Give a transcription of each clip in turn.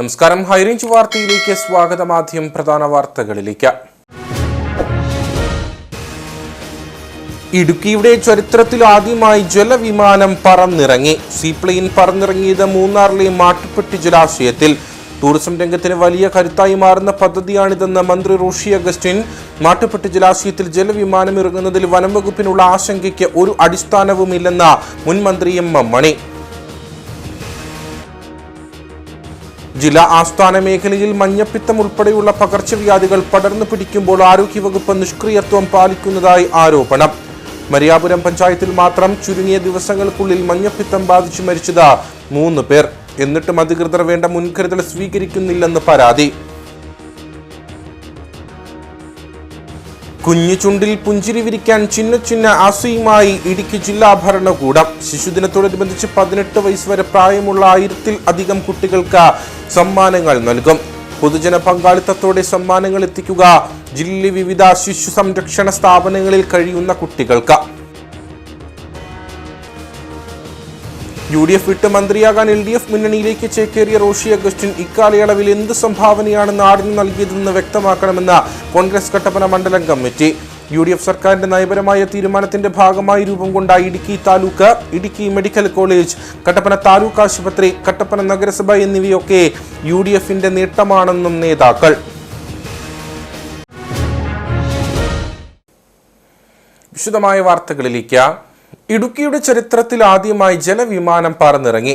നമസ്കാരം. ഹൈറേഞ്ച് വാർത്തയിലേക്ക് സ്വാഗതം. ആദ്യം പ്രധാന വാർത്തകളിലേക്ക്. ഇടുക്കിയുടെ ചരിത്രത്തിൽ ആദ്യമായി ജലവിമാനം പറന്നിറങ്ങി. സീപ്ലെയിൻ പറന്നിറങ്ങിയത് മൂന്നാറിലെ മാട്ടുപ്പെട്ടി ജലാശയത്തിൽ. ടൂറിസം രംഗത്തിന് വലിയ കരുത്തായി മാറുന്ന പദ്ധതിയാണിതെന്ന് മന്ത്രി റോഷി അഗസ്റ്റിൻ. മാട്ടുപ്പെട്ടി ജലാശയത്തിൽ ജലവിമാനം ഇറങ്ങുന്നതിൽ വനം വകുപ്പിനുള്ള ആശങ്കയ്ക്ക് ഒരു അടിസ്ഥാനവുമില്ലെന്ന് മുൻ മന്ത്രി എം എം മണി. ജില്ലാ ആസ്ഥാന മേഖലയിൽ മഞ്ഞപ്പിത്തം ഉൾപ്പെടെയുള്ള പകർച്ചവ്യാധികൾ പടർന്നു പിടിക്കുമ്പോൾ ആരോഗ്യവകുപ്പ് നിഷ്ക്രിയത്വം പാലിക്കുന്നതായി ആരോപണം. മരിയാപുരം പഞ്ചായത്തിൽ മാത്രം ചുരുങ്ങിയ ദിവസങ്ങൾക്കുള്ളിൽ മഞ്ഞപ്പിത്തം ബാധിച്ചു മരിച്ചത് 3 പേർ. എന്നിട്ടും അധികൃതർ വേണ്ട മുൻകരുതൽ സ്വീകരിക്കുന്നില്ലെന്ന് പരാതി. കുഞ്ഞു ചുണ്ടിൽ പുഞ്ചിരി വിരിക്കാൻ ചിന്ന ആശയുമായി ഇടുക്കി ജില്ലാ ഭരണകൂടം. ശിശുദിനത്തോടനുബന്ധിച്ച് 18 വയസ്സ് വരെ പ്രായമുള്ള 1000-ൽ അധികം കുട്ടികൾക്ക് സമ്മാനങ്ങൾ നൽകും. പൊതുജന പങ്കാളിത്തത്തോടെ സമ്മാനങ്ങൾ എത്തിക്കുക ജില്ലയിലെ വിവിധ ശിശു സംരക്ഷണ സ്ഥാപനങ്ങളിൽ കഴിയുന്ന കുട്ടികൾക്ക്. UDF വിട്ട് മന്ത്രിയാകാൻ LDF മുന്നണിയിലേക്ക് ചേക്കേറിയ റോഷി അഗസ്റ്റിൻ ഇക്കാലയളവിൽ എന്ത് സംഭാവനയാണ് നാടിന് നൽകിയതെന്ന് വ്യക്തമാക്കണമെന്ന് കോൺഗ്രസ് കട്ടപ്പന മണ്ഡലം കമ്മിറ്റി. UDF സർക്കാരിന്റെ നയപരമായ തീരുമാനത്തിന്റെ ഭാഗമായി രൂപം കൊണ്ട ഇടുക്കി താലൂക്ക്, ഇടുക്കി മെഡിക്കൽ കോളേജ്, കട്ടപ്പന താലൂക്ക് ആശുപത്രി, കട്ടപ്പന നഗരസഭ എന്നിവയൊക്കെ UDFന്റെ നേട്ടമാണെന്നും നേതാക്കൾ. വിശദമായ വാർത്തകളിലേക്ക്. ഇടുക്കിയുടെ ചരിത്രത്തിൽ ആദ്യമായി ജലവിമാനം പറന്നിറങ്ങി.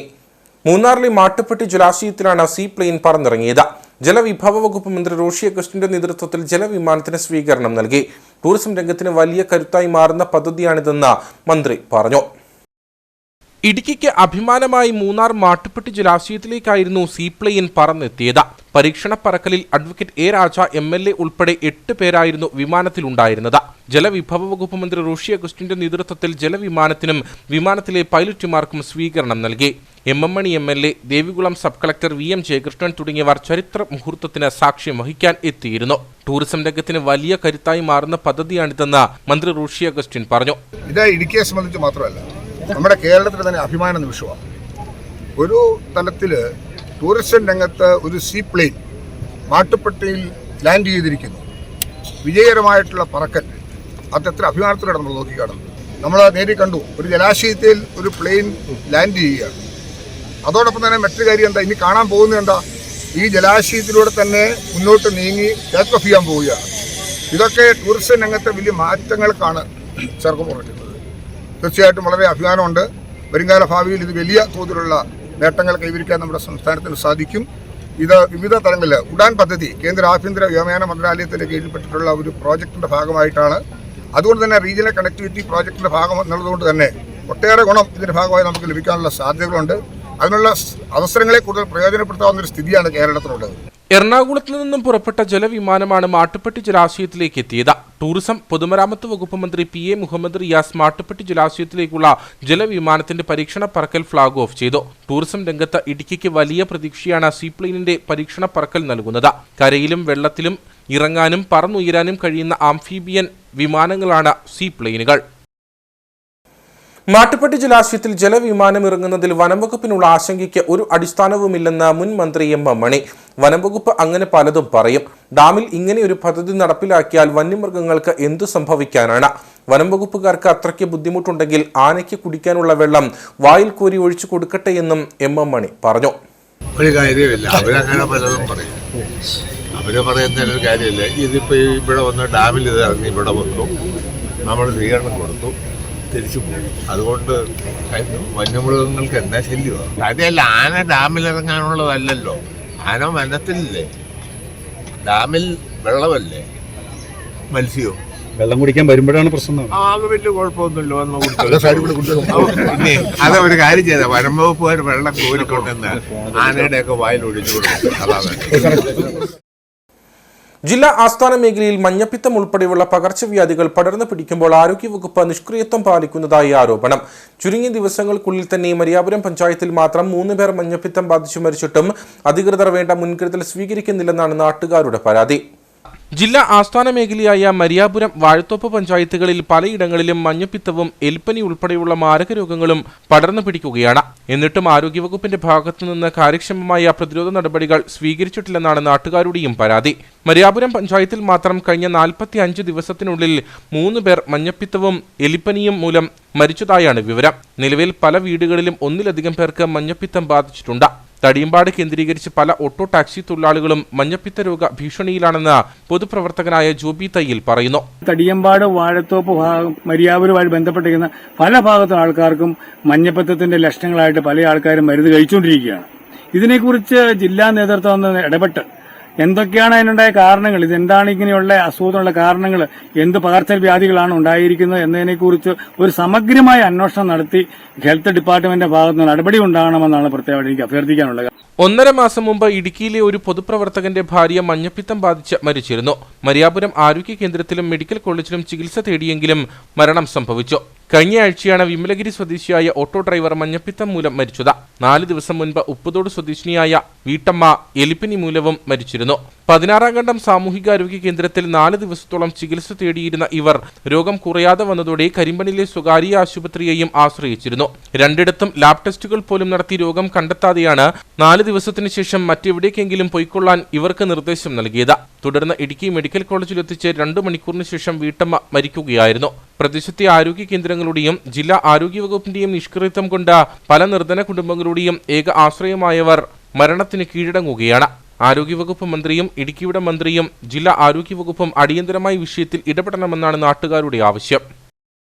മൂന്നാറിലെ മാട്ടുപ്പെട്ടി ജലാശയത്തിലാണ് സീപ്ലെയിൻ പറന്നിറങ്ങിയത്. ജലവിഭവ വകുപ്പ് മന്ത്രി റോഷി അഗസ്റ്റിന്റെ നേതൃത്വത്തിൽ ജലവിമാനത്തിന് സ്വീകരണം നൽകി. ടൂറിസം രംഗത്തിന് വലിയ കരുത്തായി മാറുന്ന പദ്ധതിയാണിതെന്ന് മന്ത്രി പറഞ്ഞു. ഇടുക്കിക്ക് അഭിമാനമായി മൂന്നാർ മാട്ടുപ്പെട്ടി ജലാശയത്തിലേക്കായിരുന്നു സീപ്ലെയിൻ പറന്നെത്തിയത്. പരീക്ഷണ പറക്കലിൽ അഡ്വക്കേറ്റ് എ രാജ MLA ഉൾപ്പെടെ 8 പേരായിരുന്നു വിമാനത്തിലുണ്ടായിരുന്നത്. ജലവിഭവ വകുപ്പ് മന്ത്രി റോഷി അഗസ്റ്റിന്റെ നേതൃത്വത്തിൽ ജലവിമാനത്തിനും വിമാനത്തിലെ പൈലറ്റുമാർക്കും സ്വീകരണം നൽകി. MM മണി MLA, Devikulam sub collector VM Jayakrishnan തുടങ്ങിയവർ ചരിത്ര മുഹൂർത്തത്തിന് സാക്ഷ്യം വഹിക്കാൻ എത്തിയിരുന്നു. ടൂറിസം രംഗത്തിന് വലിയ കരുത്തായി മാറുന്ന പദ്ധതിയാണിതെന്ന് മന്ത്രി റോഷി അഗസ്റ്റിൻ പറഞ്ഞു. ഇത് ഇടുക്കിയെ സംബന്ധിച്ച് മാത്രമല്ല, നമ്മുടെ കേരളത്തിൽ തന്നെ അഭിമാന നിമിഷമാണ്. ഒരു തലത്തിൽ ടൂറിസം രംഗത്ത് ഒരു സീപ്ലെയിൻ മാട്ടുപ്പെട്ടിയിൽ ലാൻഡ് ചെയ്തിരിക്കുന്നു. വിജയകരമായിട്ടുള്ള പറക്കൽ, അത് എത്ര അഭിമാനത്തോടെ നമ്മൾ നോക്കിക്കാണുന്നു. നമ്മൾ നേരിൽ കണ്ടു, ഒരു ജലാശയത്തിൽ ഒരു പ്ലെയിൻ ലാൻഡ് ചെയ്യുകയാണ്. അതോടൊപ്പം തന്നെ മറ്റൊരു കാര്യം എന്താ, ഇനി കാണാൻ പോകുന്നത് എന്താ, ഈ ജലാശയത്തിലൂടെ തന്നെ മുന്നോട്ട് നീങ്ങി ടേക്ക് ഓഫ് ചെയ്യാൻ പോവുകയാണ്. ഇതൊക്കെ ടൂറിസം രംഗത്തെ വലിയ മാറ്റങ്ങൾക്കാണ് ചേർക്കം പറഞ്ഞിട്ടുള്ളത്. തീർച്ചയായിട്ടും വളരെ അഭിമാനമുണ്ട്. വരുംകാല ഭാവിയിൽ ഇത് വലിയ തോതിലുള്ള നേട്ടങ്ങൾ കൈവരിക്കാൻ നമ്മുടെ സംസ്ഥാനത്തിന് സാധിക്കും. ഇത് വിവിധ തലങ്ങളിൽ ഉഡാൻ പദ്ധതി കേന്ദ്ര ആഭ്യന്തര വ്യോമയാന മന്ത്രാലയത്തിൻ്റെ കീഴിൽപ്പെട്ടിട്ടുള്ള ഒരു പ്രോജക്റ്റിൻ്റെ ഭാഗമായിട്ടാണ്. അതുകൊണ്ട് തന്നെ റീജിയണൽ കണക്ടിവിറ്റി പ്രോജക്റ്റിൻ്റെ ഭാഗം എന്നുള്ളതുകൊണ്ട് തന്നെ ഒട്ടേറെ ഗുണം ഇതിൻ്റെ ഭാഗമായി നമുക്ക് ലഭിക്കാനുള്ള സാധ്യതകളുണ്ട്. അതിനുള്ള അവസരങ്ങളെ കൂടുതൽ പ്രയോജനപ്പെടുത്താവുന്ന ഒരു സ്ഥിതിയാണ് കേരളത്തിലുള്ളത്. എറണാകുളത്ത് നിന്നും പുറപ്പെട്ട ജലവിമാനമാണ് മാട്ടുപ്പെട്ടി ജലാശയത്തിലേക്ക് എത്തിയത്. ടൂറിസം പൊതുമരാമത്ത് വകുപ്പ് മന്ത്രി PA മുഹമ്മദ് റിയാസ് മാട്ടുപ്പെട്ടി ജലാശയത്തിലേക്കുള്ള ജലവിമാനത്തിന്റെ പരീക്ഷണ പറക്കൽ ഫ്ളാഗ് ഓഫ് ചെയ്തു. ടൂറിസം രംഗത്ത് ഇടുക്കിക്ക് വലിയ പ്രതീക്ഷയാണ് സീപ്ലെയിനിന്റെ പരീക്ഷണ പറക്കൽ നൽകുന്നത്. കരയിലും വെള്ളത്തിലും ഇറങ്ങാനും പറന്നുയരാനും കഴിയുന്ന ആംഫീബിയൻ വിമാനങ്ങളാണ് സീപ്ലെയിനുകൾ. മാട്ടുപ്പെട്ടി ജലാശയത്തിൽ ജലവിമാനം ഇറങ്ങുന്നതിൽ വനംവകുപ്പിനുള്ള ആശങ്കയ്ക്ക് ഒരു അടിസ്ഥാനവുമില്ലെന്ന് മുൻ മന്ത്രി എം എം മണി. വനംവകുപ്പ് അങ്ങനെ പലതും പറയും. ഡാമിൽ ഇങ്ങനെ ഒരു പദ്ധതി നടപ്പിലാക്കിയാൽ വന്യമൃഗങ്ങൾക്ക് എന്തു സംഭവിക്കാനാണ്? വനംവകുപ്പുകാർക്ക് അത്രയ്ക്ക് ബുദ്ധിമുട്ടുണ്ടെങ്കിൽ ആനയ്ക്ക് കുടിക്കാനുള്ള വെള്ളം വായിൽ കോരി ഒഴിച്ചു കൊടുക്കട്ടെ എന്നും എം എം മണി പറഞ്ഞു. ഒരു കാര്യമില്ല, അവരങ്ങനെ പലതും പറയും. അവര് പറയുന്നതിനൊരു കാര്യമില്ല. ഇതിപ്പോൾ ഇവിടെ വന്ന് ഡാമിൽ ഇത് ഇറങ്ങി ഇവിടെ വന്നു, നമ്മൾ സ്വീകരണം കൊടുത്തു, തിരിച്ചു പോകും. അതുകൊണ്ട് വന്യമൃഗങ്ങൾക്ക് എന്താ ശല്യമാണ്? കാര്യമല്ല, ആന ഡാമിലിറങ്ങാനുള്ളതല്ലല്ലോ. ആന വനത്തിലല്ലേ, ഡാമിൽ വെള്ളമല്ലേ, മത്സ്യവും വെള്ളം കുടിക്കാൻ വരുമ്പോഴാണ് പ്രശ്നം. അത് വലിയ കുഴപ്പമൊന്നുമില്ല, വന്ന് പിന്നെ അത് ഒരു കാര്യം ചെയ്താൽ വനം വകുപ്പുകാർ വെള്ളം കോരിക്കൊണ്ടെന്ന് ആനയുടെയൊക്കെ വായിൽ ഒഴിച്ചു കൊടുക്കും. അതാണ്. ജില്ലാ ആസ്ഥാന മേഖലയിൽ മഞ്ഞപ്പിത്തം ഉൾപ്പെടെയുള്ള പകർച്ചവ്യാധികൾ പടർന്നു പിടിക്കുമ്പോൾ ആരോഗ്യവകുപ്പ് നിഷ്ക്രിയത്വം പാലിക്കുന്നതായി ആരോപണം. ചുരുങ്ങിയ ദിവസങ്ങൾക്കുള്ളിൽ തന്നെ മരിയാപുരം പഞ്ചായത്തിൽ മാത്രം 3 പേർ മഞ്ഞപ്പിത്തം ബാധിച്ചു മരിച്ചിട്ടും അധികൃതർ വേണ്ട മുൻകരുതൽ സ്വീകരിക്കുന്നില്ലെന്നാണ് നാട്ടുകാരുടെ പരാതി. ജില്ലാ ആസ്ഥാന മേഖലയായ മരിയാപുരം, വാഴത്തോപ്പ് പഞ്ചായത്തുകളിൽ പലയിടങ്ങളിലും മഞ്ഞപ്പിത്തവും എലിപ്പനി ഉൾപ്പെടെയുള്ള മാരക രോഗങ്ങളും പടർന്നു പിടിക്കുകയാണ്. എന്നിട്ടും ആരോഗ്യവകുപ്പിന്റെ ഭാഗത്തുനിന്ന് കാര്യക്ഷമമായ പ്രതിരോധ നടപടികൾ സ്വീകരിച്ചിട്ടില്ലെന്നാണ് നാട്ടുകാരുടെയും പരാതി. മരിയാപുരം പഞ്ചായത്തിൽ മാത്രം കഴിഞ്ഞ 45 ദിവസത്തിനുള്ളിൽ 3 പേർ മഞ്ഞപ്പിത്തവും എലിപ്പനിയും മൂലം മരിച്ചതായാണ് വിവരം. നിലവിൽ പല വീടുകളിലും ഒന്നിലധികം പേർക്ക് മഞ്ഞപ്പിത്തം ബാധിച്ചിട്ടുണ്ട്. തടിയമ്പാട് കേന്ദ്രീകരിച്ച് പല ഓട്ടോ ടാക്സി തൊഴിലാളികളും മഞ്ഞപ്പിത്ത രോഗ ഭീഷണിയിലാണെന്ന് പൊതുപ്രവർത്തകനായ ജോബി തയ്യിൽ പറയുന്നു. തടിയമ്പാട്, വാഴത്തോപ്പ്, മരിയാപുരവുമായി ബന്ധപ്പെട്ടിരിക്കുന്ന പല ഭാഗത്തും ആൾക്കാർക്കും മഞ്ഞപ്പിത്തത്തിന്റെ ലക്ഷണങ്ങളായിട്ട് പല ആൾക്കാരും മരുന്ന് കഴിച്ചുകൊണ്ടിരിക്കുകയാണ്. ഇതിനെക്കുറിച്ച് ജില്ലാ നേതൃത്വം ഒന്ന് ഇടപെട്ട് എന്തൊക്കെയാണ് അതിനുണ്ടായ കാരണങ്ങൾ, ഇതെന്താണ് ഇങ്ങനെയുള്ള അസുഖത്തിനുള്ള കാരണങ്ങൾ, എന്ത് പകർച്ചവ്യാധികളാണ് ഉണ്ടായിരിക്കുന്നത് എന്നതിനെക്കുറിച്ച് ഒരു സമഗ്രമായ അന്വേഷണം നടത്തി ഹെൽത്ത് ഡിപ്പാർട്ട്മെന്റിന്റെ ഭാഗത്ത് നടപടി ഉണ്ടാകണമെന്നാണ് പ്രത്യേകമായിട്ട് എനിക്ക് അഭ്യർത്ഥിക്കാനുള്ളത്. 1.5 മാസം മുമ്പ് ഇടുക്കിയിലെ ഒരു പൊതുപ്രവർത്തകന്റെ ഭാര്യ മഞ്ഞപ്പിത്തം ബാധിച്ച് മരിച്ചിരുന്നു. മരിയാപുരം ആരോഗ്യ കേന്ദ്രത്തിലും മെഡിക്കൽ കോളേജിലും ചികിത്സ തേടിയെങ്കിലും മരണം സംഭവിച്ചു. കഴിഞ്ഞ ആഴ്ചയാണ് വിമലഗിരി സ്വദേശിയായ ഓട്ടോ ഡ്രൈവർ മഞ്ഞപ്പിത്തം മൂലം മരിച്ചത്. 4 ദിവസം മുൻപ് ഉപ്പുതോട് സ്വദേശിനിയായ വീട്ടമ്മ എലിപ്പനി മൂലവും മരിച്ചിരുന്നു. 16-ാം ഘട്ടം സാമൂഹികാരോഗ്യ കേന്ദ്രത്തിൽ 4 ദിവസത്തോളം ചികിത്സ തേടിയിരുന്ന ഇവർ രോഗം കുറയാതെ വന്നതോടെ കരിമ്പനിലെ സ്വകാര്യ ആശുപത്രിയെയും ആശ്രയിച്ചിരുന്നു. 2 ലാബ് ടെസ്റ്റുകൾ പോലും നടത്തി രോഗം കണ്ടെത്താതെയാണ് 4 ദിവസത്തിനു ശേഷം മറ്റെവിടേക്കെങ്കിലും പൊയ്ക്കൊള്ളാൻ ഇവർക്ക് നിർദ്ദേശം നൽകിയത്. തുടർന്ന് ഇടുക്കി മെഡിക്കൽ കോളേജിലെത്തിച്ച് 2 മണിക്കൂറിന് ശേഷം വീട്ടമ്മ മരിക്കുകയായിരുന്നു. പ്രദേശത്തെ ആരോഗ്യ കേന്ദ്രങ്ങളുടെയും ജില്ലാ ആരോഗ്യവകുപ്പിന്റെയും നിഷ്ക്രിയത്വം കൊണ്ട് പല നിർധന കുടുംബങ്ങളുടെയും ഏക ആശ്രയമായവർ മരണത്തിന് കീഴടങ്ങുകയാണ്. ആരോഗ്യവകുപ്പ് മന്ത്രിയും ഇടുക്കിയുടെ മന്ത്രിയും ജില്ലാ ആരോഗ്യവകുപ്പും അടിയന്തരമായി വിഷയത്തിൽ ഇടപെടണമെന്നാണ് നാട്ടുകാരുടെ ആവശ്യം.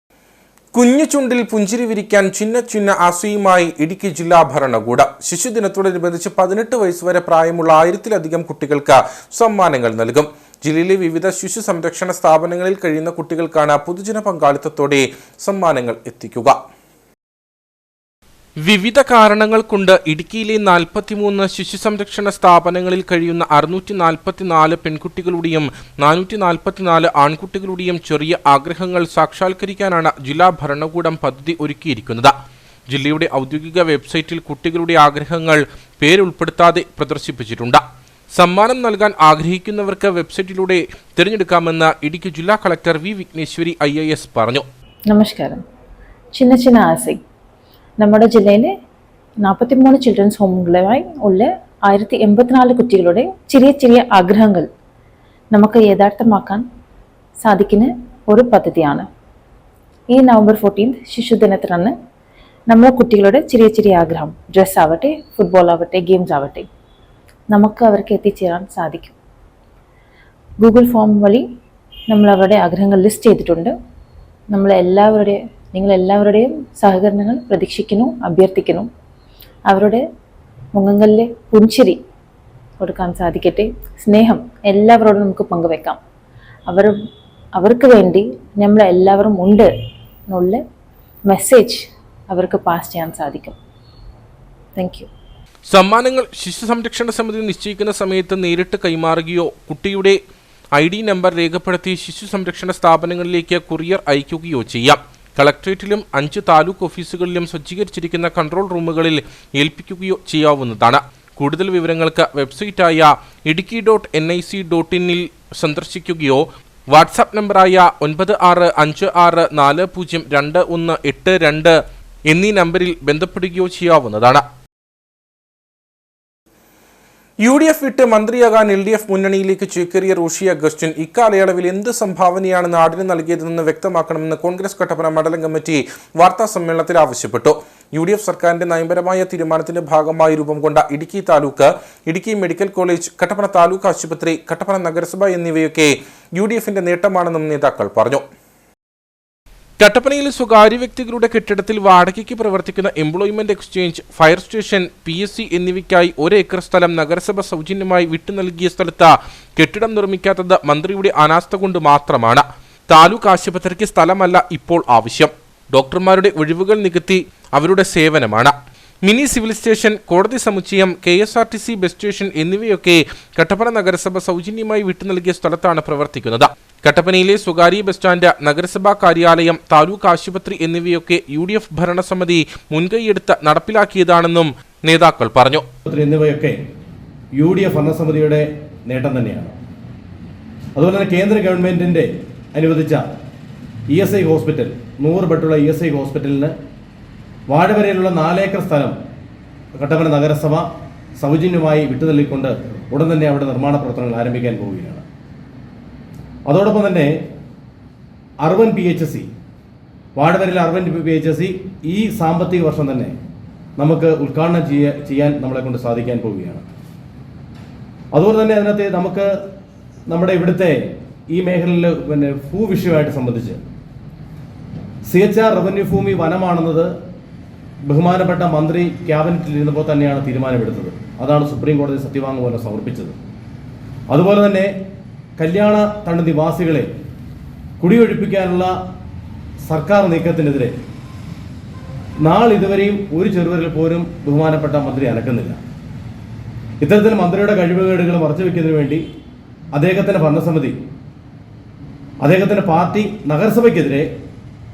കുഞ്ഞു ചുണ്ടിൽ പുഞ്ചിരി വിരിക്കാൻ ചിന്ന ആശയുമായി ഇടുക്കി ജില്ലാ ഭരണകൂടം ശിശുദിനത്തോടനുബന്ധിച്ച് 18 വയസ്സ് വരെ പ്രായമുള്ള 1000-ലധികം കുട്ടികൾക്ക് സമ്മാനങ്ങൾ നൽകും. ജില്ലയിലെ വിവിധ ശിശു സംരക്ഷണ സ്ഥാപനങ്ങളിൽ കഴിയുന്ന കുട്ടികൾക്കാണ് പൊതുജന പങ്കാളിത്തത്തോടെ സമ്മാനങ്ങൾ എത്തിക്കുക. വിവിധ കാരണങ്ങൾ കൊണ്ട് ഇടുക്കിയിലെ 43 ശിശു സംരക്ഷണ സ്ഥാപനങ്ങളിൽ കഴിയുന്ന 644 പെൺകുട്ടികളുടെയും 444 ആൺകുട്ടികളുടെയും ചെറിയ ആഗ്രഹങ്ങൾ സാക്ഷാത്കരിക്കാനാണ് ജില്ലാ ഭരണകൂടം പദ്ധതി ഒരുക്കിയിരിക്കുന്നത്. ജില്ലയുടെ ഔദ്യോഗിക വെബ്സൈറ്റിൽ കുട്ടികളുടെ ആഗ്രഹങ്ങൾ പേരുൾപ്പെടുത്താതെ പ്രദർശിപ്പിച്ചിട്ടുണ്ട്. സമ്മാനം നൽകാൻ ആഗ്രഹിക്കുന്നവർക്ക് വെബ്സൈറ്റിലൂടെ തിരഞ്ഞെടുക്കാമെന്ന് ഇടുക്കി ജില്ലാ കളക്ടർ വി വിഘ്നേശ്വരി IAS പറഞ്ഞു. നമസ്കാരം. ചിന്ന ആസൈ നമ്മുടെ ജില്ലയിലെ 43 ചിൽഡ്രൻസ് ഹോമുകളുമായി ഉള്ള 1084 കുട്ടികളുടെ ചെറിയ ആഗ്രഹങ്ങൾ നമുക്ക് യഥാർത്ഥമാക്കാൻ സാധിക്കുന്ന ഒരു പദ്ധതിയാണ്. ഈ നവംബർ 14 ശിശുദിനത്തിലാണ് നമ്മുടെ കുട്ടികളുടെ ചെറിയ ആഗ്രഹം, ഡ്രസ്സ് ആവട്ടെ, ഫുട്ബോൾ ആവട്ടെ, ഗെയിംസ് ആവട്ടെ, നമുക്ക് അവർക്ക് എത്തിച്ചേരാൻ സാധിക്കും. ഗൂഗിൾ ഫോം വഴി നമ്മൾ അവരുടെ ആഗ്രഹങ്ങൾ ലിസ്റ്റ് ചെയ്തിട്ടുണ്ട്. നിങ്ങളെല്ലാവരുടെയും സഹകരണങ്ങൾ പ്രതീക്ഷിക്കുന്നു, അഭ്യർത്ഥിക്കുന്നു. അവരുടെ മുഖങ്ങളിലെ പുഞ്ചിരി കൊടുക്കാൻ സാധിക്കട്ടെ. സ്നേഹം എല്ലാവരോടും നമുക്ക് പങ്കുവെക്കാം. അവർക്ക് വേണ്ടി നമ്മളെല്ലാവരും ഉണ്ട് എന്നുള്ള മെസ്സേജ് അവർക്ക് പാസ് ചെയ്യാൻ സാധിക്കും. Thank you. സമ്മാനങ്ങൾ ശിശു സംരക്ഷണ സമിതി നിശ്ചയിക്കുന്ന സമയത്ത് നേരിട്ട് കൈമാറുകയോ കുട്ടിയുടെ ID നമ്പർ രേഖപ്പെടുത്തി ശിശു സംരക്ഷണ സ്ഥാപനങ്ങളിലേക്ക് കൊറിയർ അയക്കുകയോ ചെയ്യാം. കളക്ട്രേറ്റിലും 5 താലൂക്ക് ഓഫീസുകളിലും സജ്ജീകരിച്ചിരിക്കുന്ന കൺട്രോൾ റൂമുകളിൽ ഏൽപ്പിക്കുകയോ ചെയ്യാവുന്നതാണ്. കൂടുതൽ വിവരങ്ങൾക്ക് വെബ്സൈറ്റായ idukki.nic.in സന്ദർശിക്കുകയോ വാട്സാപ്പ് നമ്പറായ 9656402182 എന്നീ നമ്പറിൽ ബന്ധപ്പെടുകയോ ചെയ്യാവുന്നതാണ്. UDF വിട്ട് മന്ത്രിയാകാൻ LDF മുന്നണിയിലേക്ക് ചേക്കേറിയ റോഷി അഗസ്റ്റിൻ ഇക്കാലയളവിൽ എന്ത് സംഭാവനയാണ് നാടിന് നൽകിയതെന്ന് വ്യക്തമാക്കണമെന്ന് കോൺഗ്രസ് കട്ടപ്പന മണ്ഡലം കമ്മിറ്റി വാർത്താ സമ്മേളനത്തിൽ ആവശ്യപ്പെട്ടു. UDF സർക്കാരിന്റെ നയപരമായ തീരുമാനത്തിന്റെ ഭാഗമായി രൂപം കൊണ്ട ഇടുക്കി താലൂക്ക്, ഇടുക്കി മെഡിക്കൽ കോളേജ്, കട്ടപ്പന താലൂക്ക് ആശുപത്രി, കട്ടപ്പന നഗരസഭ എന്നിവയൊക്കെ UDFന്റെ നേട്ടമാണെന്നും നേതാക്കൾ പറഞ്ഞു. കട്ടപ്പനയിൽ സ്വകാര്യ വ്യക്തികളുടെ കെട്ടിടത്തിൽ വാടകയ്ക്ക് പ്രവർത്തിക്കുന്ന employment exchange, fire station, PSC എന്നിവയ്ക്കായി 1 ഏക്കർ സ്ഥലം നഗരസഭ സൗജന്യമായി വിട്ടു നൽകിയ സ്ഥലത്ത് കെട്ടിടം നിർമ്മിക്കാത്തത് മന്ത്രിയുടെ അനാസ്ഥ കൊണ്ട് മാത്രമാണ്. താലൂക്ക് ആശുപത്രിക്ക് സ്ഥലമല്ല ഇപ്പോൾ ആവശ്യം. ഡോക്ടർമാരുടെ ഒഴിവുകൾ നികത്തി അവരുടെ സേവനമാണ്. മിനി സിവിൽ സ്റ്റേഷൻ, കോടതി സമുച്ചയം, KSRTC ബസ് സ്റ്റേഷൻ എന്നിവയൊക്കെ കട്ടപ്പന നഗരസഭ സൗജന്യമായി വിട്ടു നൽകിയ സ്ഥലത്താണ് പ്രവർത്തിക്കുന്നത്. കട്ടപ്പനയിലെ സ്വകാര്യ ബസ് സ്റ്റാൻഡ്, നഗരസഭാ കാര്യാലയം, താലൂക്ക് ആശുപത്രി എന്നിവയൊക്കെ UDF ഭരണസമിതി മുൻകൈയെടുത്ത് നടപ്പിലാക്കിയതാണെന്നും നേതാക്കൾ പറഞ്ഞു. എന്നിവയൊക്കെ UDF ഭരണസമിതിയുടെ നേട്ടം തന്നെയാണ്. അതുപോലെ തന്നെ കേന്ദ്ര ഗവൺമെൻറ്റിൻ്റെ അനുവദിച്ച ESI ഹോസ്പിറ്റൽ 100 ബെഡുള്ള ESI ഹോസ്പിറ്റലിന് വാഴവരയിലുള്ള 4 ഏക്കർ സ്ഥലം കട്ടപ്പന നഗരസഭ സൗജന്യമായി വിട്ടുതള്ളിക്കൊണ്ട് ഉടൻ തന്നെ അവിടെ നിർമ്മാണ പ്രവർത്തനങ്ങൾ ആരംഭിക്കാൻ പോവുകയാണ്. അതോടൊപ്പം തന്നെ അർബൻ PHC വാഴവരയിലെ അർബൻ PHC ഈ സാമ്പത്തിക വർഷം തന്നെ നമുക്ക് ഉദ്ഘാടനം ചെയ്യാൻ നമ്മളെ കൊണ്ട് സാധിക്കാൻ പോവുകയാണ്. അതുപോലെ തന്നെ അതിനകത്ത് നമുക്ക് നമ്മുടെ ഇവിടുത്തെ ഈ മേഖലയിൽ ഭൂവിഷയമായിട്ട് സംബന്ധിച്ച് CHR റവന്യൂ ഭൂമി വനമാണെന്നത് ബഹുമാനപ്പെട്ട മന്ത്രി ക്യാബിനറ്റിൽ ഇരുന്നപ്പോൾ തന്നെയാണ് തീരുമാനമെടുത്തത്. അതാണ് സുപ്രീം കോടതി സത്യവാങ്മൂലം സമർപ്പിച്ചത്. അതുപോലെ തന്നെ കല്യാണ തണ്ട് നിവാസികളെ കുടിയൊഴിപ്പിക്കാനുള്ള സർക്കാർ നീക്കത്തിനെതിരെ നാളിതുവരെയും ഒരു ചെറുവിരൽ പോലും ബഹുമാനപ്പെട്ട മന്ത്രി അനക്കുന്നില്ല. ഇത്തരത്തിൽ മന്ത്രിയുടെ കഴിവുകേടുകൾ മറച്ചുവെക്കുന്നതിന് വേണ്ടി അദ്ദേഹത്തിൻ്റെ ഭരണസമിതി, അദ്ദേഹത്തിൻ്റെ പാർട്ടി നഗരസഭയ്ക്കെതിരെ